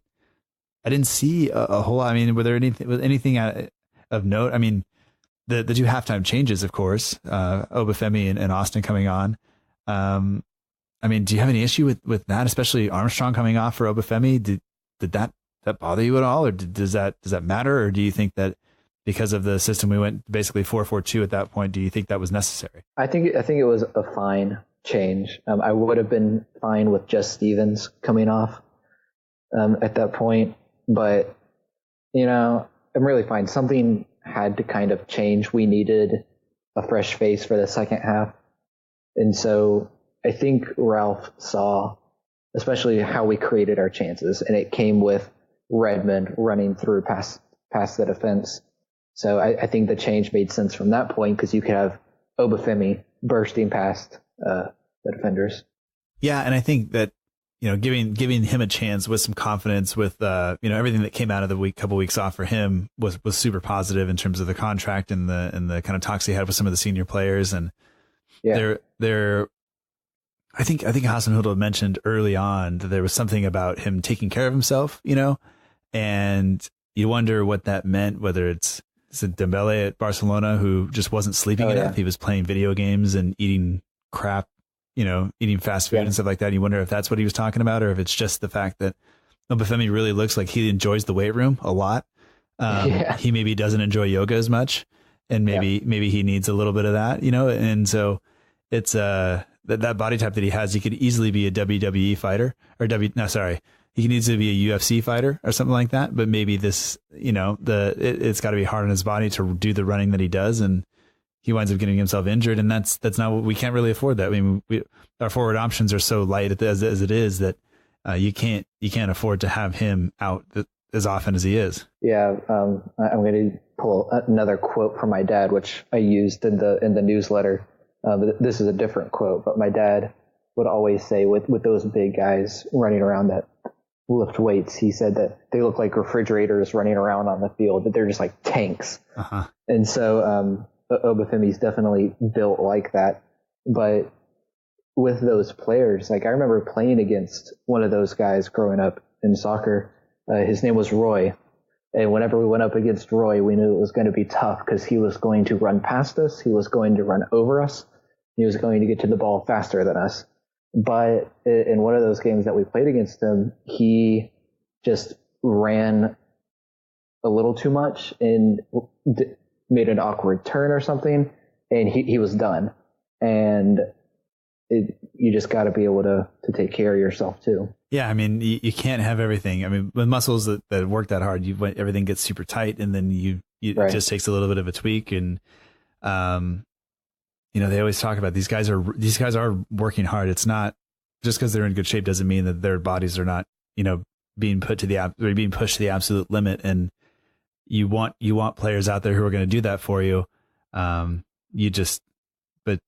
A: see a whole lot. I mean, were there anything of note? I mean, the 2 halftime changes, of course, Obafemi and Austin coming on. I mean, do you have any issue with that, especially Armstrong coming off for Obafemi? Did that bother you at all, or does that matter, or do you think that because of the system we went basically 4-4-2 at that point, do you think that was necessary? I think
D: it was a fine change. I would have been fine with just Stevens coming off at that point, but I'm really fine. Something had to kind of change. We needed a fresh face for the second half. And so I think Ralph saw especially how we created our chances, and it came with Redmond running through past the defense. So I think the change made sense from that point, because you could have Obafemi bursting past the defenders.
A: Yeah, and I think that giving him a chance with some confidence, with everything that came out of the couple weeks off for him was super positive in terms of the contract and the kind of talks he had with some of the senior players, and they're I think Hasenhüttl mentioned early on that there was something about him taking care of himself, and you wonder what that meant, whether it's Dembele at Barcelona, who just wasn't sleeping enough. Yeah. He was playing video games and eating crap, eating fast food and stuff like that. And you wonder if that's what he was talking about, or if it's just the fact that Obafemi really looks like he enjoys the weight room a lot. He maybe doesn't enjoy yoga as much, and maybe he needs a little bit of that, and so it's that body type that he has, he could easily be a WWE fighter he needs to be a UFC fighter or something like that. But maybe this, it's got to be hard on his body to do the running that he does, and he winds up getting himself injured. And that's not what we can't really afford that. I mean, our forward options are so light as it is that you can't afford to have him out as often as he is.
D: Yeah, I'm going to pull another quote from my dad, which I used in the newsletter. This is a different quote, but my dad would always say with those big guys running around that lift weights, he said that they look like refrigerators running around on the field, that they're just like tanks. Uh-huh. And so Obafemi's definitely built like that. But with those players, like I remember playing against one of those guys growing up in soccer. His name was Roy. And whenever we went up against Roy, we knew it was going to be tough because he was going to run past us. He was going to run over us. He was going to get to the ball faster than us. But in one of those games that we played against him, he just ran a little too much and made an awkward turn or something, and he was done. And you just got to be able to take care of yourself too.
A: Yeah, I mean, you can't have everything. I mean, with muscles that work that hard, everything gets super tight, and then it just takes a little bit of a tweak. And they always talk about these guys are working hard. It's not just because they're in good shape doesn't mean that their bodies are not being pushed to the absolute limit. And you want players out there who are going to do that for you. But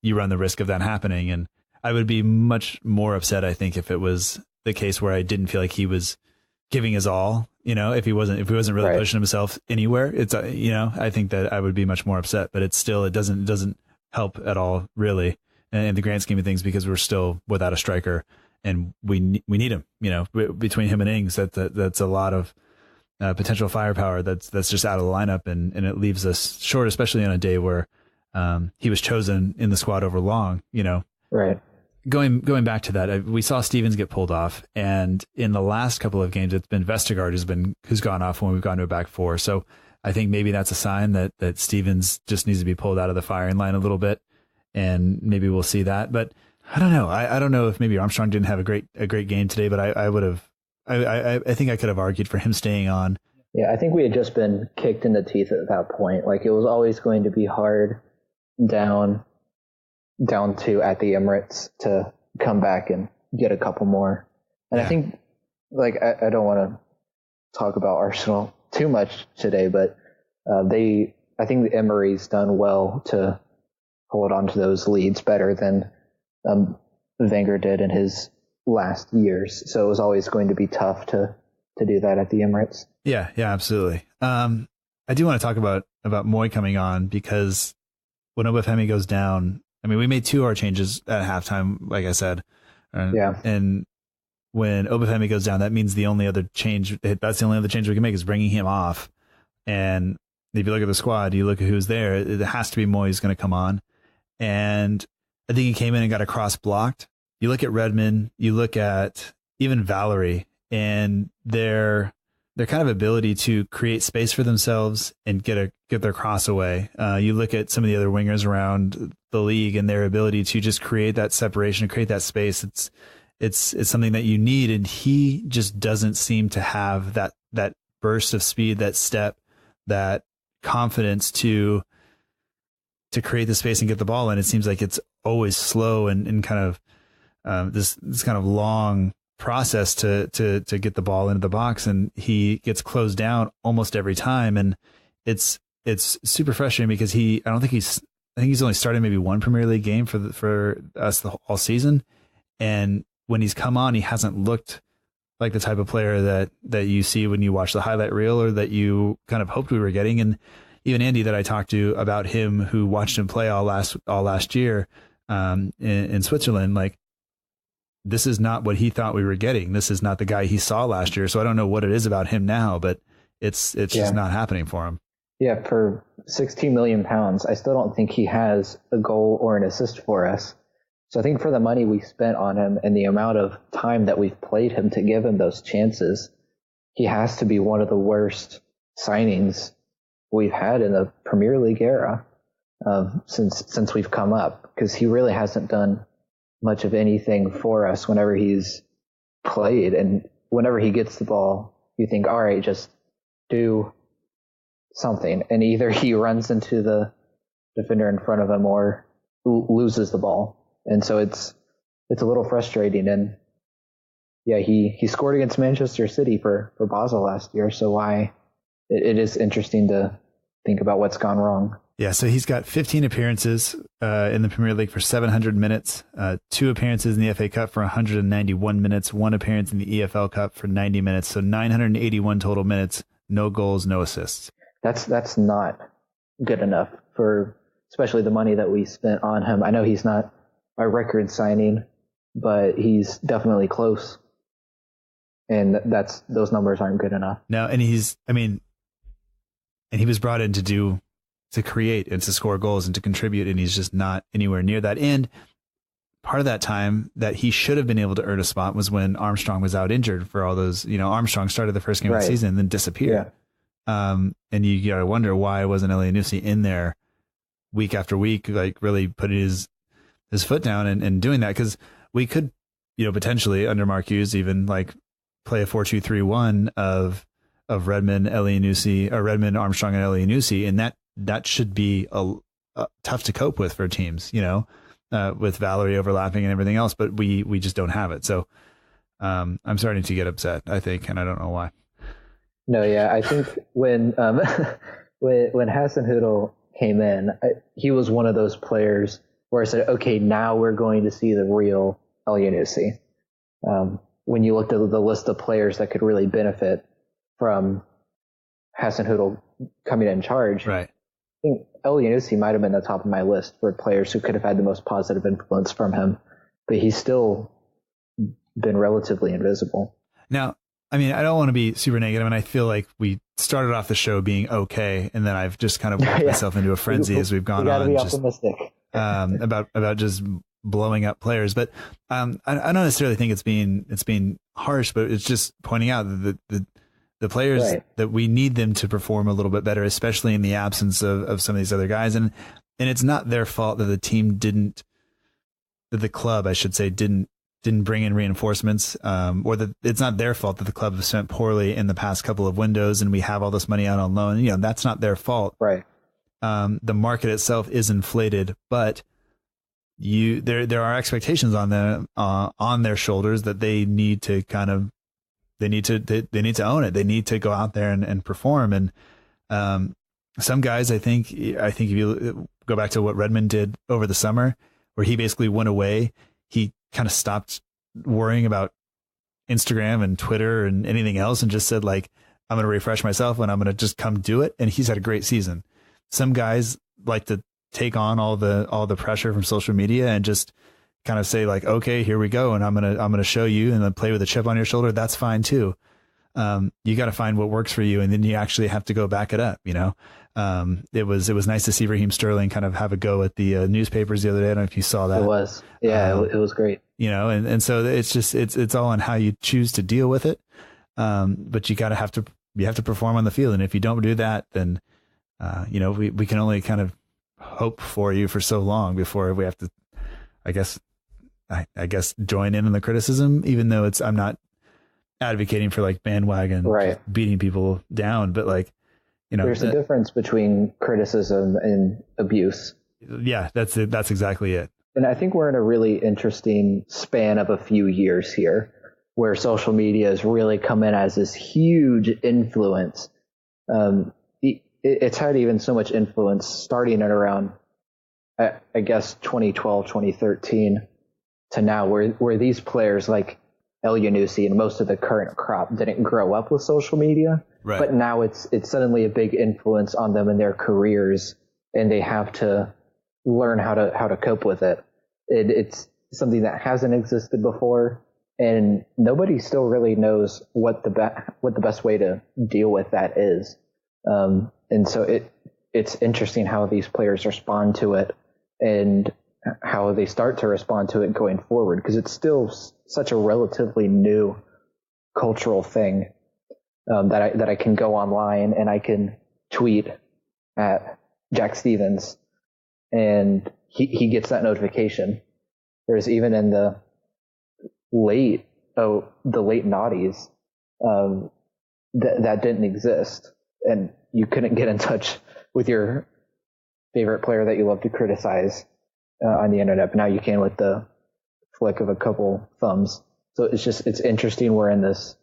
A: you run the risk of that happening. And I would be much more upset, I think, if it was the case where I didn't feel like he was giving his all, if he wasn't really pushing himself anywhere. It's, I think that I would be much more upset, but it doesn't help at all, really, in the grand scheme of things, because we're still without a striker and we need him, between him and Ings, that's a lot of potential firepower that's just out of the lineup, and it leaves us short, especially on a day where he was chosen in the squad over Long,
D: Right.
A: Going back to that, we saw Stevens get pulled off, and in the last couple of games, it's been Vestergaard who's gone off when we've gone to a back four. So I think maybe that's a sign that Stevens just needs to be pulled out of the firing line a little bit, and maybe we'll see that. But I don't know. I don't know if maybe Armstrong didn't have a great game today, but I would have. I think I could have argued for him staying on.
D: Yeah, I think we had just been kicked in the teeth at that point. Like, it was always going to be hard down to at the Emirates to come back and get a couple more. And I think, like, I don't want to talk about Arsenal too much today, but I think the Emery's done well to hold on to those leads better than Wenger did in his last years. So it was always going to be tough to do that at the Emirates.
A: Yeah, absolutely. I do want to talk about Moy coming on, because when Obafemi goes down, I mean, we made 2 hour changes at halftime, like I said. And when Obafemi goes down, that means that's the only other change we can make is bringing him off. And if you look at the squad, you look at who's there, it has to be Moy who's going to come on. And I think he came in and got a cross blocked. You look at Redmond, you look at even Valerie, and their kind of ability to create space for themselves and get their cross away. You look at some of the other wingers around the league and their ability to just create that separation, create that space. It's something that you need, and he just doesn't seem to have that burst of speed, that step, that confidence to create the space and get the ball in. It seems like it's always slow and kind of this kind of long process to get the ball into the box, and he gets closed down almost every time. And it's super frustrating because I think he's only started maybe one Premier League game for us all season. And when he's come on, he hasn't looked like the type of player that you see when you watch the highlight reel, or that you kind of hoped we were getting. And even Andy that I talked to about him, who watched him play all last year in Switzerland, like, this is not what he thought we were getting. This is not the guy he saw last year. So I don't know what it is about him now, but it's just not happening for him.
D: Yeah, for £16 million, I still don't think he has a goal or an assist for us. So I think for the money we spent on him and the amount of time that we've played him to give him those chances, he has to be one of the worst signings we've had in the Premier League era since we've come up, because he really hasn't done much of anything for us whenever he's played. And whenever he gets the ball, you think, all right, just do something. And either he runs into the defender in front of him or loses the ball. And so it's a little frustrating. And yeah, he scored against Manchester City for Basel last year. So it is interesting to think about what's gone wrong.
A: Yeah, so he's got 15 appearances in the Premier League for 700 minutes, 2 appearances in the FA Cup for 191 minutes, 1 appearance in the EFL Cup for 90 minutes, so 981 total minutes, no goals, no assists.
D: That's not good enough for especially the money that we spent on him. I know he's not a record signing, but he's definitely close. And those numbers aren't good enough.
A: No, and he was brought in to create and to score goals and to contribute, and he's just not anywhere near that. And part of that time that he should have been able to earn a spot was when Armstrong was out injured for all those, Armstrong started the first game of the season and then disappeared. Yeah. And you gotta wonder why wasn't Elyounoussi in there week after week, like really putting his foot down and doing that. Cause we could, potentially under Mark Hughes even like play a 4-2-3-1 of Redmond, Elyounoussi, or Redmond, Armstrong, and Elyounoussi, and that should be a tough to cope with for teams, with Valerie overlapping and everything else, but we just don't have it. So I'm starting to get upset, I think, and I don't know why.
D: No, yeah, I think when Hasenhüttl came in, he was one of those players where I said, okay, now we're going to see the real Elyounoussi. When you looked at the list of players that could really benefit from Hasenhüttl coming in charge,
A: right?
D: I think Elyounoussi might have been at the top of my list for players who could have had the most positive influence from him, but he's still been relatively invisible.
A: Now, I mean, I don't want to be super negative, and I feel like we started off the show being okay, and then I've just kind of worked myself into a frenzy as we've gone on.
D: Be optimistic.
A: About just blowing up players, but I don't necessarily think it's being harsh, but it's just pointing out that the players that we need them to perform a little bit better, especially in the absence of some of these other guys, and it's not their fault that the club, I should say, didn't bring in reinforcements, or that it's not their fault that the club has spent poorly in the past couple of windows and we have all this money out on loan. That's not their fault.
D: Right.
A: The market itself is inflated, but there are expectations on them, on their shoulders that they need to they need to own it. They need to go out there and perform. And some guys, I think if you go back to what Redmond did over the summer, where he basically went away, he kind of stopped worrying about Instagram and Twitter and anything else and just said, like, I'm going to refresh myself and I'm going to just come do it. And he's had a great season. Some guys like to take on all the pressure from social media and just kind of say, like, okay, here we go. And I'm going to show you, and then play with a chip on your shoulder. That's fine too. You got to find what works for you. And then you actually have to go back it up. It was nice to see Raheem Sterling kind of have a go at the newspapers the other day. I don't know if you saw that.
D: It was, yeah, it was great.
A: And so it's just, it's all on how you choose to deal with it. But you have to perform on the field. And if you don't do that, then, we can only kind of hope for you for so long before we have to, I guess join in on the criticism, even though I'm not advocating for like bandwagon beating people down, but like,
D: there's a difference between criticism and abuse.
A: Yeah, that's it. That's exactly it.
D: And I think we're in a really interesting span of a few years here where social media has really come in as this huge influence. It's had even so much influence starting at around, I guess, 2012, 2013 to now, where these players like Elyounoussi and most of the current crop didn't grow up with social media. Right. But now it's suddenly a big influence on them in their careers, and they have to learn how to cope with it. It's something that hasn't existed before, and nobody still really knows what the best way to deal with that is. And so it's interesting how these players respond to it and how they start to respond to it going forward, because it's still such a relatively new cultural thing, that I can go online and I can tweet at Jack Stevens and he gets that notification. Whereas even in the late noughties, that didn't exist, and you couldn't get in touch with your favorite player that you love to criticize on the internet. But now you can with the flick of a couple thumbs. So it's interesting. We're in this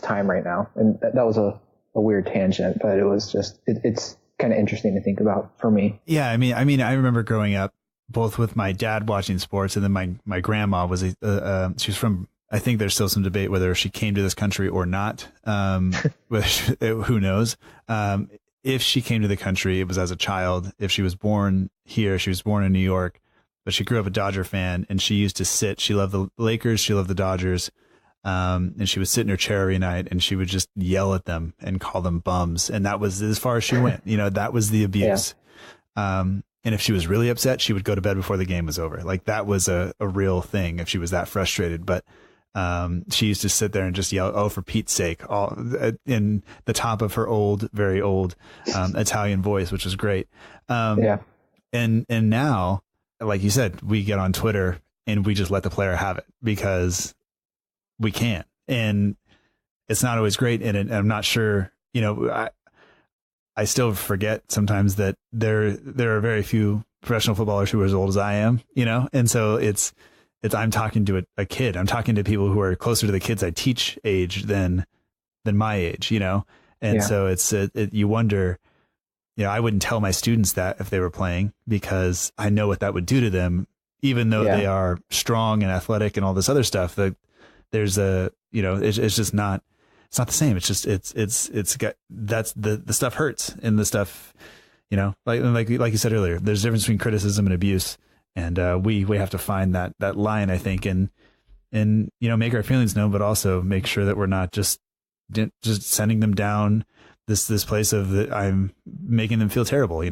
D: time right now, and that was a weird tangent, but it was just it's kind of interesting to think about for me.
A: Yeah, I mean, I remember growing up both with my dad watching sports, and then my grandma was she's from, I think there's still some debate whether she came to this country or not. Who knows? If she came to the country, it was as a child. If she was born here, she was born in New York, but she grew up a Dodger fan, and she used to sit. She loved the Lakers. She loved the Dodgers. And she would sit in her chair every night and she would just yell at them and call them bums. And that was as far as she went. That was the abuse. Yeah. And if she was really upset, she would go to bed before the game was over. Like, that was a real thing if she was that frustrated. But she used to sit there and just yell, "Oh, for Pete's sake," all in the top of her very old Italian voice, which was great. Yeah. And now, like you said, we get on Twitter and we just let the player have it because we can, and it's not always great. And I'm not sure, I still forget sometimes that there are very few professional footballers who are as old as I am, and so it's I'm talking to a kid. I'm talking to people who are closer to the kids I teach age than my age, and yeah. So you wonder, I wouldn't tell my students that if they were playing, because I know what that would do to them, even though they are strong and athletic and all this other stuff. That there's it's just not, it's not the same. It's just, it's got, that's the stuff hurts, and the stuff, like you said earlier, there's a difference between criticism and abuse. And, we have to find that line, I think, and, make our feelings known, but also make sure that we're not just sending them down this place of that I'm making them feel terrible,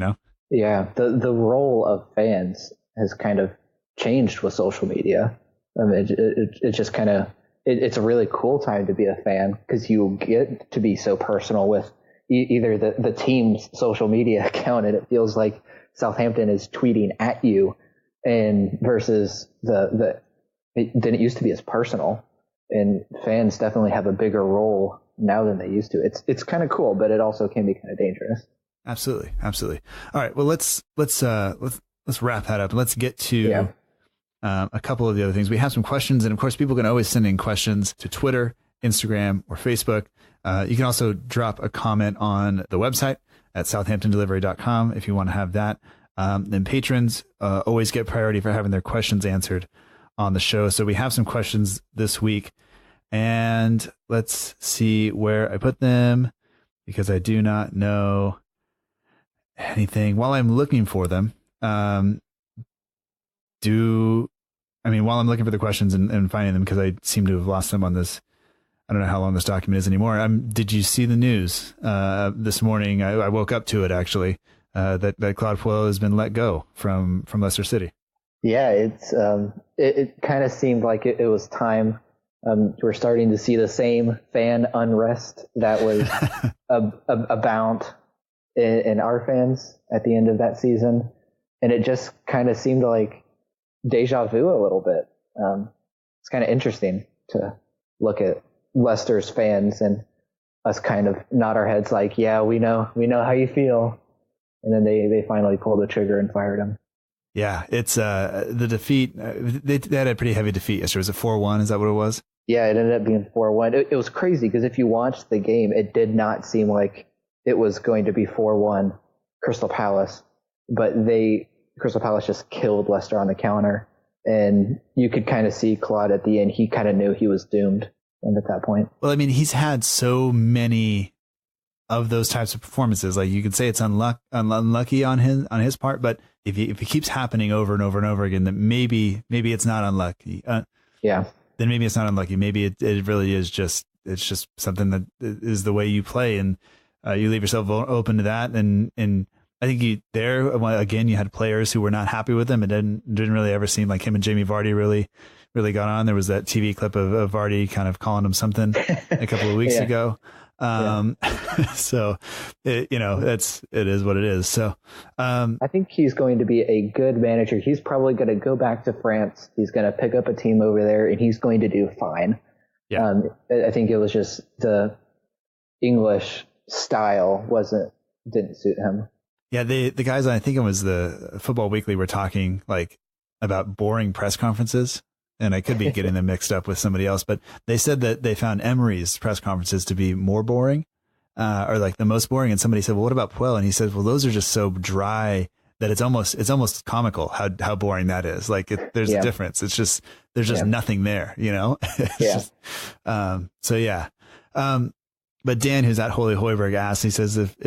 D: Yeah. The role of fans has kind of changed with social media. I mean, it just kind of, it's a really cool time to be a fan, because you get to be so personal with either the team's social media account, and it feels like Southampton is tweeting at you, and versus then it used to be as personal, and fans definitely have a bigger role now than they used to. It's kind of cool, but it also can be kind of dangerous.
A: Absolutely. All right. Well, let's wrap that up. Let's get to a couple of the other things. We have some questions, and of course, people can always send in questions to Twitter, Instagram, or Facebook. You can also drop a comment on the website at southamptondelivery.com if you want to have that. And patrons always get priority for having their questions answered on the show. So we have some questions this week, and let's see where I put them, because I do not know anything while I'm looking for them. While I'm looking for the questions and finding them, because I seem to have lost them on this. I don't know how long this document is anymore. Did you see the news this morning? I woke up to it, actually, that Claude Puel has been let go from Leicester City. Yeah,
D: it kind of seemed like it was time. We're starting to see the same fan unrest that was abound in our fans at the end of that season. And it just kind of seemed like deja vu a little bit. It's kind of interesting to look at Leicester's fans and us kind of nod our heads like, yeah, we know how you feel. And then they finally pulled the trigger and fired him.
A: Yeah, it's the defeat. They had a pretty heavy defeat yesterday. Was it 4-1? Is that what it was?
D: Yeah, it ended up being 4-1. It was crazy, because if you watched the game, it did not seem like it was going to be 4-1 Crystal Palace. But Crystal Palace just killed Leicester on the counter. And you could kind of see Claude at the end. He kind of knew he was doomed at that point.
A: Well, I mean, he's had so many of those types of performances. Like you could say it's unlucky on his part, but if it keeps happening over and over and over again, then maybe it's not unlucky.
D: Yeah.
A: Then maybe it's not unlucky. Maybe it really is it's just something that is the way you play, and you leave yourself open to that. And I think you had players who were not happy with him. It didn't really ever seem like him and Jamie Vardy really got on. There was that TV clip of Vardy kind of calling him something a couple of weeks ago. So it is what it is. So
D: I think he's going to be a good manager. He's probably going to go back to France. He's going to pick up a team over there, and he's going to do fine. Yeah. I think it was just the English style didn't suit him.
A: Yeah, the guys, I think it was the Football Weekly, were talking like about boring press conferences, and I could be getting them mixed up with somebody else, but they said that they found Emery's press conferences to be more boring, or like the most boring. And somebody said, "Well, what about Puel?" And he said, "Well, those are just so dry that it's almost comical how boring that is. Like there's a difference. It's just there's just nothing there, you know." So yeah. But Dan, who's at Holy Hoiberg, asks, he says, if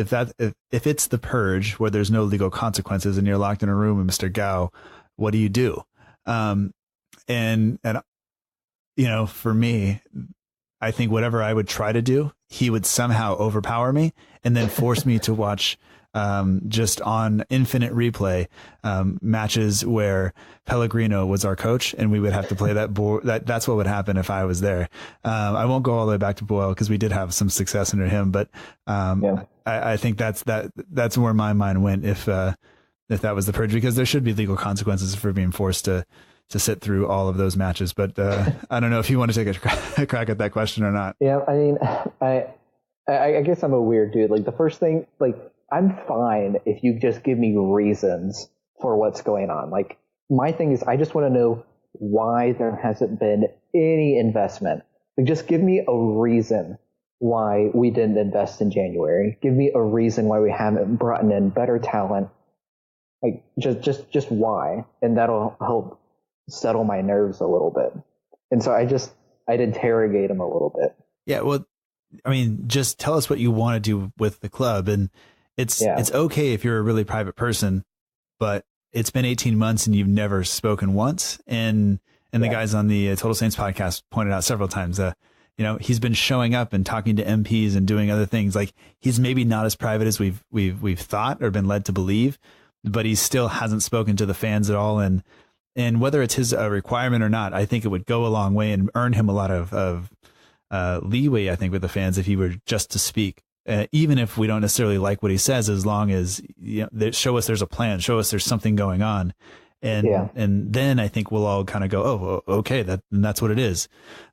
A: it's the purge where there's no legal consequences and you're locked in a room with Mr. Gao, what do you do? And you know, for me, I think whatever I would try to do, he would somehow overpower me and then force me to watch just on infinite replay matches where Pellegrino was our coach, and we would have to play that's what would happen if I was there. I won't go all the way back to Boyle because we did have some success under him, but I think that's where my mind went if that was the purge, because there should be legal consequences for being forced to sit through all of those matches. But I don't know if you want to take a crack at that question or not.
D: Yeah, I mean, I guess I'm a weird dude. Like the first thing, like, I'm fine if you just give me reasons for what's going on. Like, my thing is, I just want to know why there hasn't been any investment. Like, just give me a reason why we didn't invest in January. Give me a reason why we haven't brought in better talent. Like, just why, and that'll help settle my nerves a little bit. And so I'd interrogate him a little bit.
A: Yeah, well, I mean, just tell us what you want to do with the club, and it's okay if you're a really private person, but it's been 18 months and you've never spoken once. And the guys on the Total Saints podcast pointed out several times that, you know, he's been showing up and talking to MPs and doing other things. Like, he's maybe not as private as we've thought or been led to believe, but he still hasn't spoken to the fans at all. And whether it's his requirement or not, I think it would go a long way and earn him a lot of leeway, I think, with the fans if he were just to speak. Even if we don't necessarily like what he says, as long as, you know, show us there's a plan, show us there's something going on. And then I think we'll all kind of go, oh, okay, that's what it is.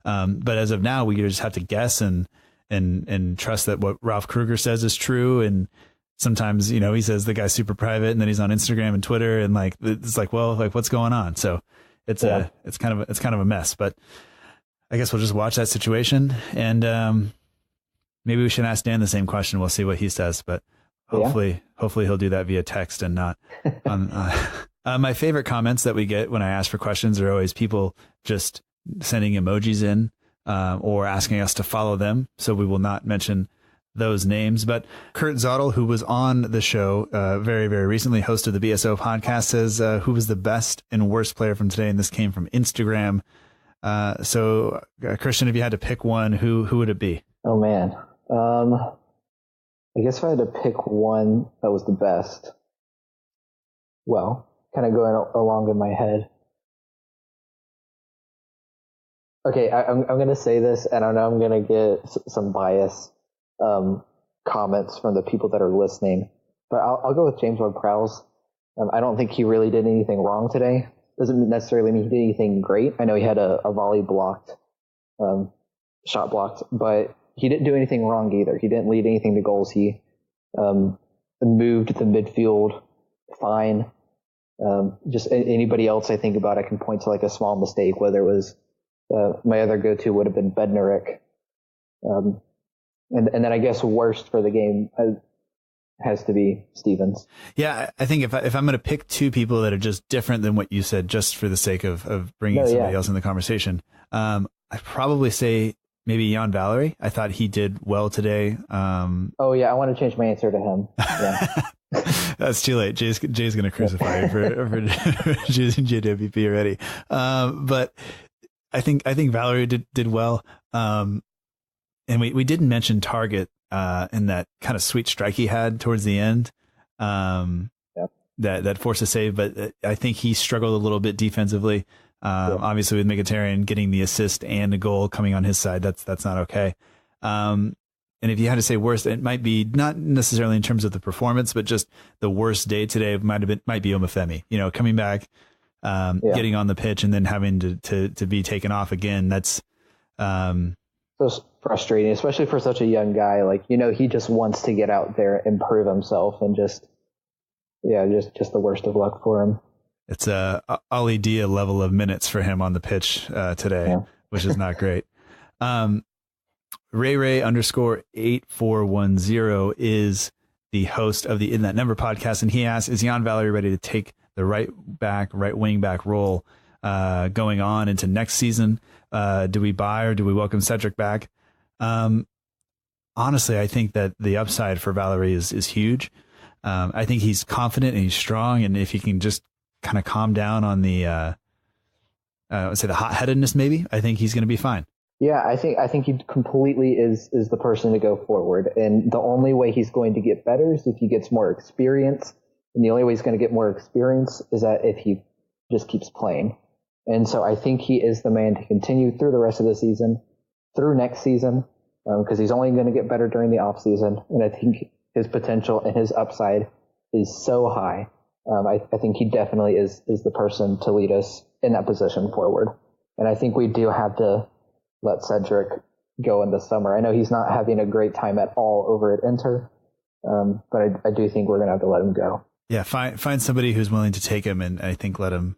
A: But as of now, we just have to guess and trust that what Ralph Kruger says is true. And sometimes, you know, he says the guy's super private, and then he's on Instagram and Twitter, and like, it's like, well, like, what's going on? So it's kind of a mess, but I guess we'll just watch that situation, and maybe we should ask Dan the same question. We'll see what he says, but hopefully he'll do that via text and not on. My favorite comments that we get when I ask for questions are always people just sending emojis in or asking us to follow them. So we will not mention those names. But Kurt Zottel, who was on the show very, very recently, host of the BSO podcast, says, who was the best and worst player from today? And this came from Instagram. So Christian, if you had to pick one, who would it be?
D: Oh, man. I guess if I had to pick one that was the best, well, kind of going along in my head. Okay, I'm going to say this, and I know I'm going to get some bias comments from the people that are listening, but I'll go with James Ward-Prowse. I don't think he really did anything wrong today. Doesn't necessarily mean he did anything great. I know he had a volley blocked, shot blocked, but he didn't do anything wrong either. He didn't lead anything to goals. He moved the midfield fine. Just anybody else I think about, I can point to like a small mistake, whether it was my other go-to would have been Bednarek. And then I guess worst for the game has to be Stevens.
A: Yeah, I think if I'm going to pick two people that are just different than what you said, just for the sake of bringing somebody else in the conversation, I'd probably say maybe Jan Valerie. I thought he did well today.
D: Oh yeah, I want to change my answer to him. Yeah.
A: That's too late. Jay's going to crucify you for choosing JWP already. But I think Valerie did well. And we didn't mention Target in that kind of sweet strike he had towards the end. That forced a save, but I think he struggled a little bit defensively. Obviously with Mkhitaryan getting the assist and a goal coming on his side, that's not okay. And if you had to say worst, it might be not necessarily in terms of the performance, but just the worst day today might be Omafemi, coming back, getting on the pitch and then having to be taken off again. That's
D: so frustrating, especially for such a young guy. Like, he just wants to get out there and prove himself, and just the worst of luck for him.
A: It's a Ali Dia level of minutes for him on the pitch today, which is not great. Ray_8410 is the host of the In That Number podcast, and he asks, is Jan Valerie ready to take the right wing back role going on into next season? Do we buy or do we welcome Cedric back? Honestly, I think that the upside for Valerie is huge. I think he's confident and he's strong, and if he can just kind of calm down on the the hot-headedness, maybe, I think he's going to be fine.
D: Yeah, I think he completely is the person to go forward. And the only way he's going to get better is if he gets more experience. And the only way he's going to get more experience is that if he just keeps playing. And so I think he is the man to continue through the rest of the season, through next season, because he's only going to get better during the off season. And I think his potential and his upside is so high. I think he definitely is the person to lead us in that position forward. And I think we do have to let Cedric go in the summer. I know he's not having a great time at all over at Inter, but I do think we're going to have to let him go.
A: Yeah, find somebody who's willing to take him, and I think let him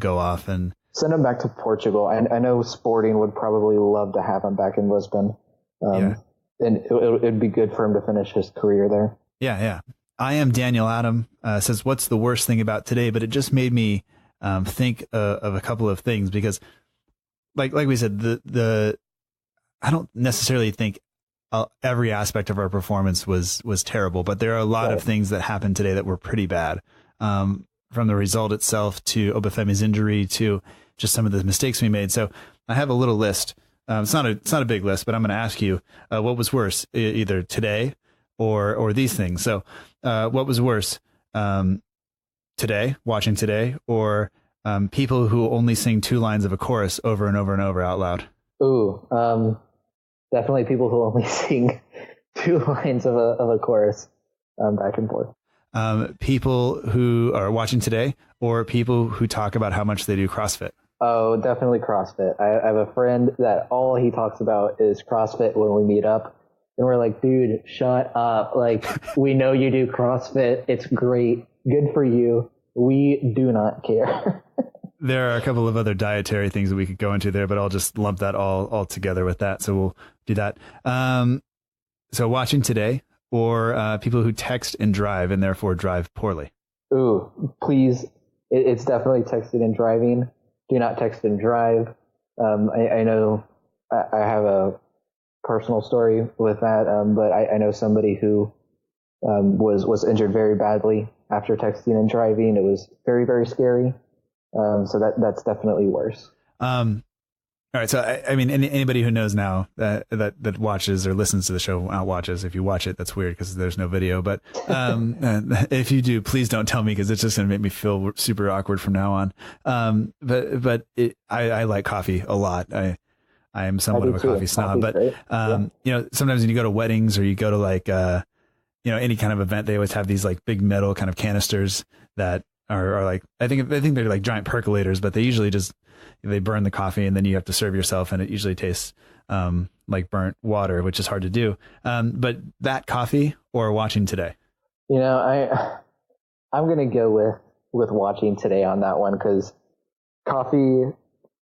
A: go off and
D: send him back to Portugal. I know Sporting would probably love to have him back in Lisbon, and it'd be good for him to finish his career there. Yeah.
A: I am Daniel Adam says, what's the worst thing about today? But it just made me think of a couple of things, because like we said, I don't necessarily think every aspect of our performance was terrible, but there are a lot of things that happened today that were pretty bad, from the result itself to Obafemi's injury to just some of the mistakes we made. So I have a little list. It's not a big list, but I'm going to ask you what was worse, either today or these things. So what was worse, today, watching today, or people who only sing 2 lines of a chorus over and over and over out loud?
D: Ooh, definitely people who only sing 2 lines of a chorus back and forth.
A: People who are watching today, or people who talk about how much they do CrossFit?
D: Oh, definitely CrossFit. I have a friend that all he talks about is CrossFit when we meet up. And we're like, dude, shut up. Like, we know you do CrossFit. It's great. Good for you. We do not care.
A: There are a couple of other dietary things that we could go into there, but I'll just lump that all together with that. So we'll do that. So watching today, or people who text and drive and therefore drive poorly?
D: Ooh, please. It's definitely texting and driving. Do not text and drive. I know I have a personal story with that, but I know somebody who was injured very badly after texting and driving. It was very, very scary. So that's definitely worse.
A: All right. So, I mean, anybody who knows now that watches or listens to the show, not watches. If you watch it, that's weird because there's no video. But if you do, please don't tell me, because it's just going to make me feel super awkward from now on. But I like coffee a lot. I am somewhat of a coffee snob. But, sometimes when you go to weddings or you go to like, any kind of event, they always have these like big metal kind of canisters that are like, I think they're like giant percolators, but they usually just, they burn the coffee and then you have to serve yourself, and it usually tastes like burnt water, which is hard to do. But that coffee or watching today?
D: I'm going to go with watching today on that one, because coffee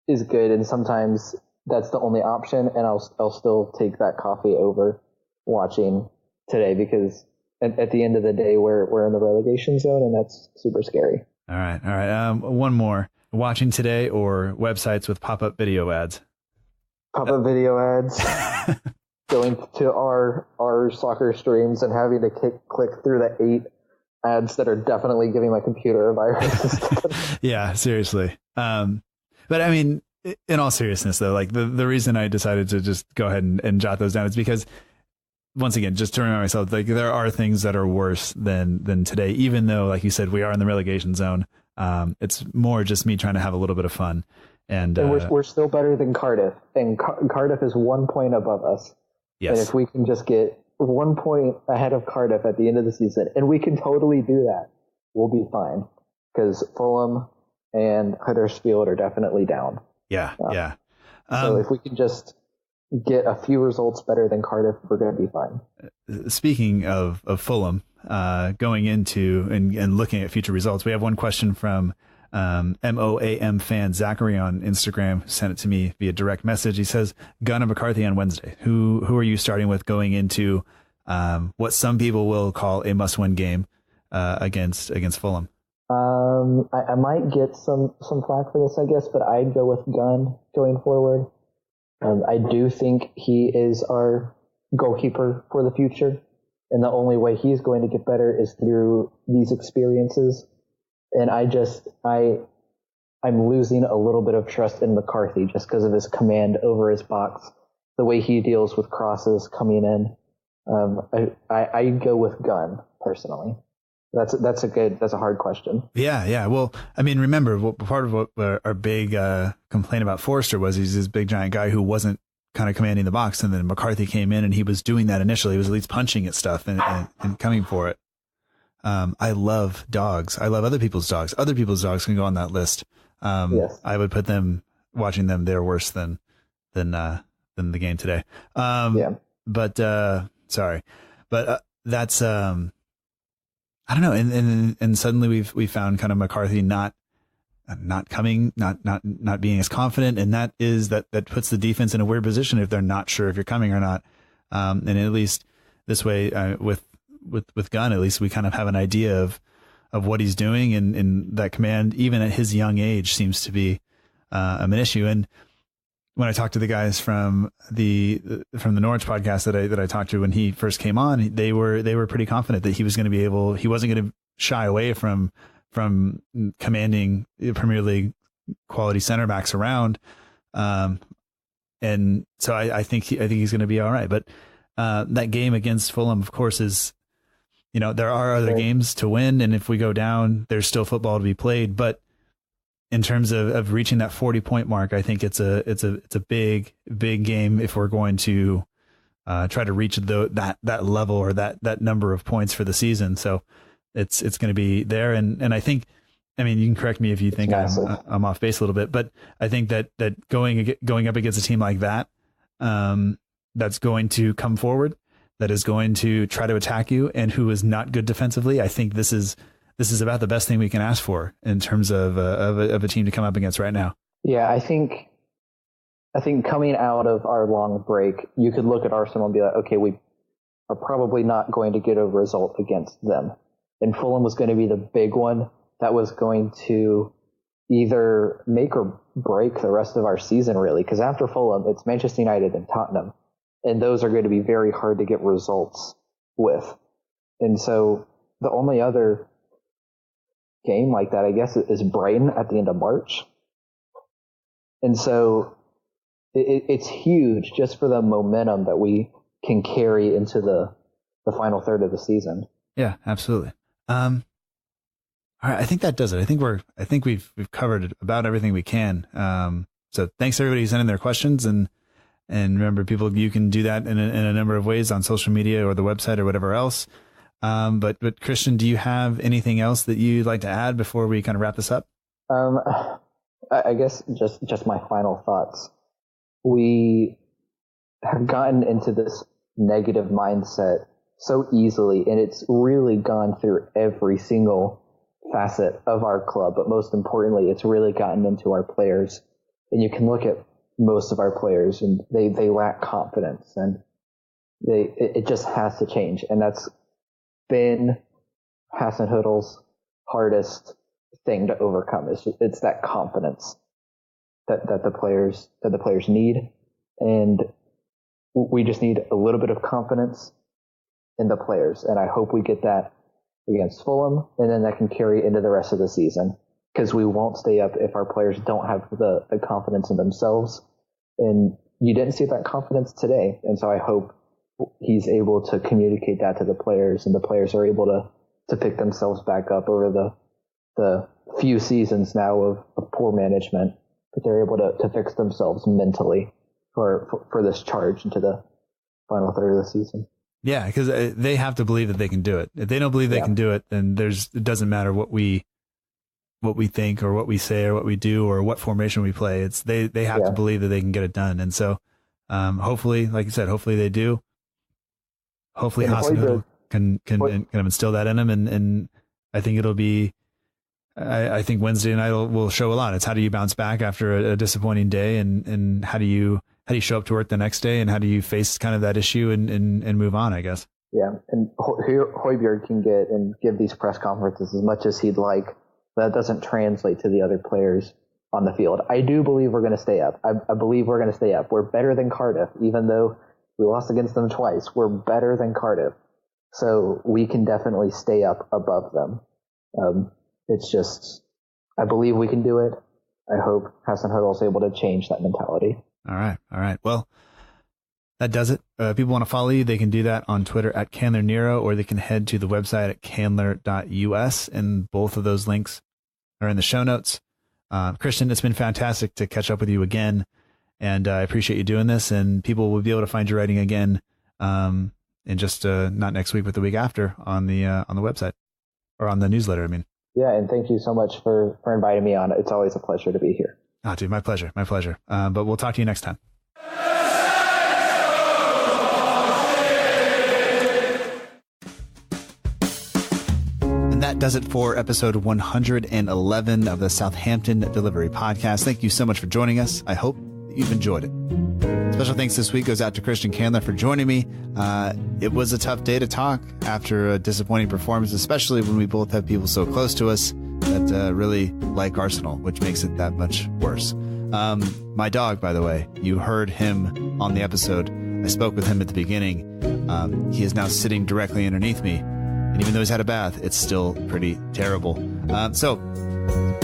D: is good, and sometimes that's the only option, and I'll still take that coffee over watching today, because at the end of the day, we're in the relegation zone, and that's super scary.
A: All right. One more. Watching today or websites with pop-up video ads?
D: Pop-up video ads, going to our soccer streams and having to click through the 8 ads that are definitely giving my computer a virus.
A: Yeah, seriously. But I mean, in all seriousness though, like the reason I decided to just go ahead and jot those down is because, once again, just to remind myself, like there are things that are worse than today, even though, like you said, we are in the relegation zone. It's more just me trying to have a little bit of fun. And
D: we're still better than Cardiff, and Cardiff is 1 point above us.
A: Yes.
D: And if we can just get 1 point ahead of Cardiff at the end of the season, and we can totally do that, we'll be fine, because Fulham and Huddersfield are definitely down.
A: Yeah.
D: So if we can just get a few results better than Cardiff, we're going to be fine.
A: Speaking of Fulham, going into and looking at future results, we have one question from MOAM fan Zachary on Instagram, sent it to me via direct message. He says, Gunn and McCarthy on Wednesday. Who are you starting with going into what some people will call a must-win game against Fulham?
D: I might get some flack for this, I guess, but I'd go with Gunn going forward. I do think he is our goalkeeper for the future, and the only way he's going to get better is through these experiences. And I'm losing a little bit of trust in McCarthy just because of his command over his box, the way he deals with crosses coming in. I go with Gunn personally. That's a hard question.
A: Yeah. Well, I mean, remember, part of what our big complaint about Forrester was he's this big giant guy who wasn't kind of commanding the box, and then McCarthy came in and he was doing that initially. He was at least punching at stuff and coming for it. I love dogs. I love other people's dogs. Other people's dogs can go on that list.
D: Yes.
A: I would put them, watching them, they're worse than the game today. But sorry, but that's I don't know. And suddenly we found kind of McCarthy not being as confident, and that puts the defense in a weird position if they're not sure if you're coming or not. And at least this way, with Gunn, at least we kind of have an idea of what he's doing, and that command, even at his young age, seems to be an issue. And when I talked to the guys from the Norwich podcast that I talked to when he first came on, they were pretty confident that he wasn't going to shy away from commanding Premier League quality center backs around. And so I think he's going to be all right. But that game against Fulham, of course, is, there are other games to win, and if we go down, there's still football to be played. But in terms of reaching that 40-point mark, I think it's a big game if we're going to try to reach that level or that number of points for the season. So it's going to be there, and I think, I mean, you can correct me if you think I'm off base a little bit, but I think that going up against a team like that, that's going to come forward, that is going to try to attack you, and who is not good defensively, I think this is about the best thing we can ask for in terms of a team to come up against right now. Yeah,
D: I think coming out of our long break, you could look at Arsenal and be like, okay, we are probably not going to get a result against them. And Fulham was going to be the big one that was going to either make or break the rest of our season, really, because after Fulham, it's Manchester United and Tottenham, and those are going to be very hard to get results with. And so the only other game like that, I guess, is Brighton at the end of March. And so it's huge just for the momentum that we can carry into the final third of the season.
A: Yeah, absolutely. All right, I think that does it. I think we've covered about everything we can. So thanks to everybody who sent in their questions, and remember, people, you can do that in a number of ways on social media or the website or whatever else. But Christian, do you have anything else that you'd like to add before we kind of wrap this up?
D: I guess just my final thoughts. We have gotten into this negative mindset so easily, and it's really gone through every single facet of our club. But most importantly, it's really gotten into our players. And you can look at most of our players, and they lack confidence, and it just has to change. And that's been Hasenhüttl's hardest thing to overcome. It's that confidence that the players need. And we just need a little bit of confidence in the players. And I hope we get that against Fulham, and then that can carry into the rest of the season, because we won't stay up if our players don't have the confidence in themselves. And you didn't see that confidence today. And so I hope he's able to communicate that to the players, and the players are able to pick themselves back up over the few seasons now of poor management, but they're able to fix themselves mentally for this charge into the final third of the season.
A: Yeah, because they have to believe that they can do it. If they don't believe they can do it, then it doesn't matter what we think or what we say or what we do or what formation we play. It's they have to believe that they can get it done. And so hopefully, like you said, hopefully they do. Hopefully Hasenhüttl can kind of instill that in them, and I think it'll be. I think Wednesday night will show a lot. It's how do you bounce back after a disappointing day, and how do you show up to work the next day, and how do you face kind of that issue and move on, I guess. Yeah, and
D: Højbjerg can give these press conferences as much as he'd like. That doesn't translate to the other players on the field. I do believe we're going to stay up. I believe we're going to stay up. We're better than Cardiff, even though we lost against them twice. We're better than Cardiff. So we can definitely stay up above them. It's just, I believe we can do it. I hope Hasenhüttl is able to change that mentality.
A: All right. Well, that does it. People want to follow you, they can do that on Twitter at Candler Nero, or they can head to the website at candler.us, and both of those links are in the show notes. Christian, it's been fantastic to catch up with you again, and I appreciate you doing this, and people will be able to find your writing again in just not next week, but the week after on the website, or on the newsletter, I mean.
D: Yeah, and thank you so much for inviting me on. It's always a pleasure to be here.
A: Oh, dude, my pleasure. But we'll talk to you next time. And that does it for episode 111 of the Southampton Delivery Podcast. Thank you so much for joining us. I hope you've enjoyed it. Special thanks this week goes out to Christian Candler for joining me. It was a tough day to talk after a disappointing performance, especially when we both have people so close to us that really like Arsenal, which makes it that much worse. My dog, by the way, you heard him on the episode. I spoke with him at the beginning. He is now sitting directly underneath me. And even though he's had a bath, it's still pretty terrible. So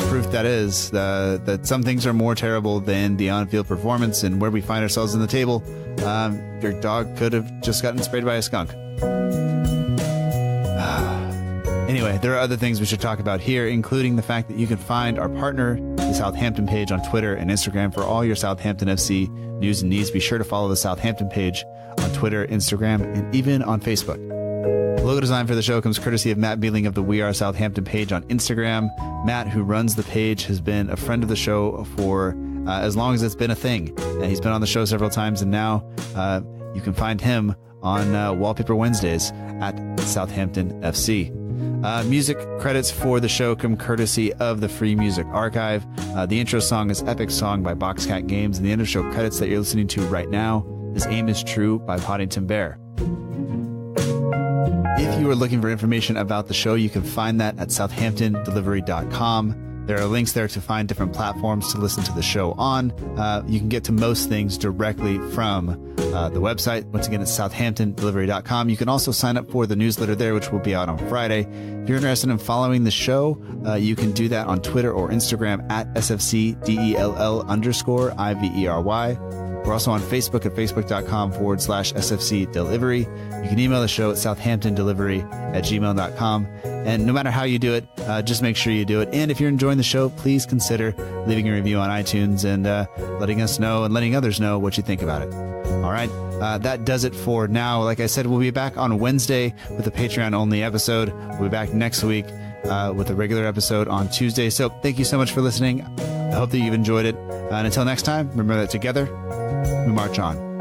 A: proof that is that some things are more terrible than the on-field performance and where we find ourselves in the table. Your dog could have just gotten sprayed by a skunk. Anyway, there are other things we should talk about here, including the fact that you can find our partner, the Southampton page, on Twitter and Instagram for all your Southampton FC news and needs. Be sure to follow the Southampton page on Twitter, Instagram, and even on Facebook. The logo design for the show comes courtesy of Matt Beeling of the We Are Southampton page on Instagram. Matt, who runs the page, has been a friend of the show for as long as it's been a thing. He's been on the show several times, and now you can find him on Wallpaper Wednesdays at Southampton FC. Music credits for the show come courtesy of the Free Music Archive. The intro song is Epic Song by Boxcat Games, and the end of show credits that you're listening to right now is Aim is True by Poddington Bear. If you are looking for information about the show, you can find that at southamptondelivery.com. There are links there to find different platforms to listen to the show on. You can get to most things directly from the website. Once again, it's southamptondelivery.com. You can also sign up for the newsletter there, which will be out on Friday. If you're interested in following the show, you can do that on Twitter or Instagram at SFCDELL_IVERY. We're also on Facebook at facebook.com/SFC Delivery. You can email the show at southamptondelivery@gmail.com. And no matter how you do it, just make sure you do it. And if you're enjoying the show, please consider leaving a review on iTunes and letting us know and letting others know what you think about it. All right. That does it for now. Like I said, we'll be back on Wednesday with a Patreon-only episode. We'll be back next week with a regular episode on Tuesday. So thank you so much for listening. I hope that you've enjoyed it. And until next time, remember that together, we march on.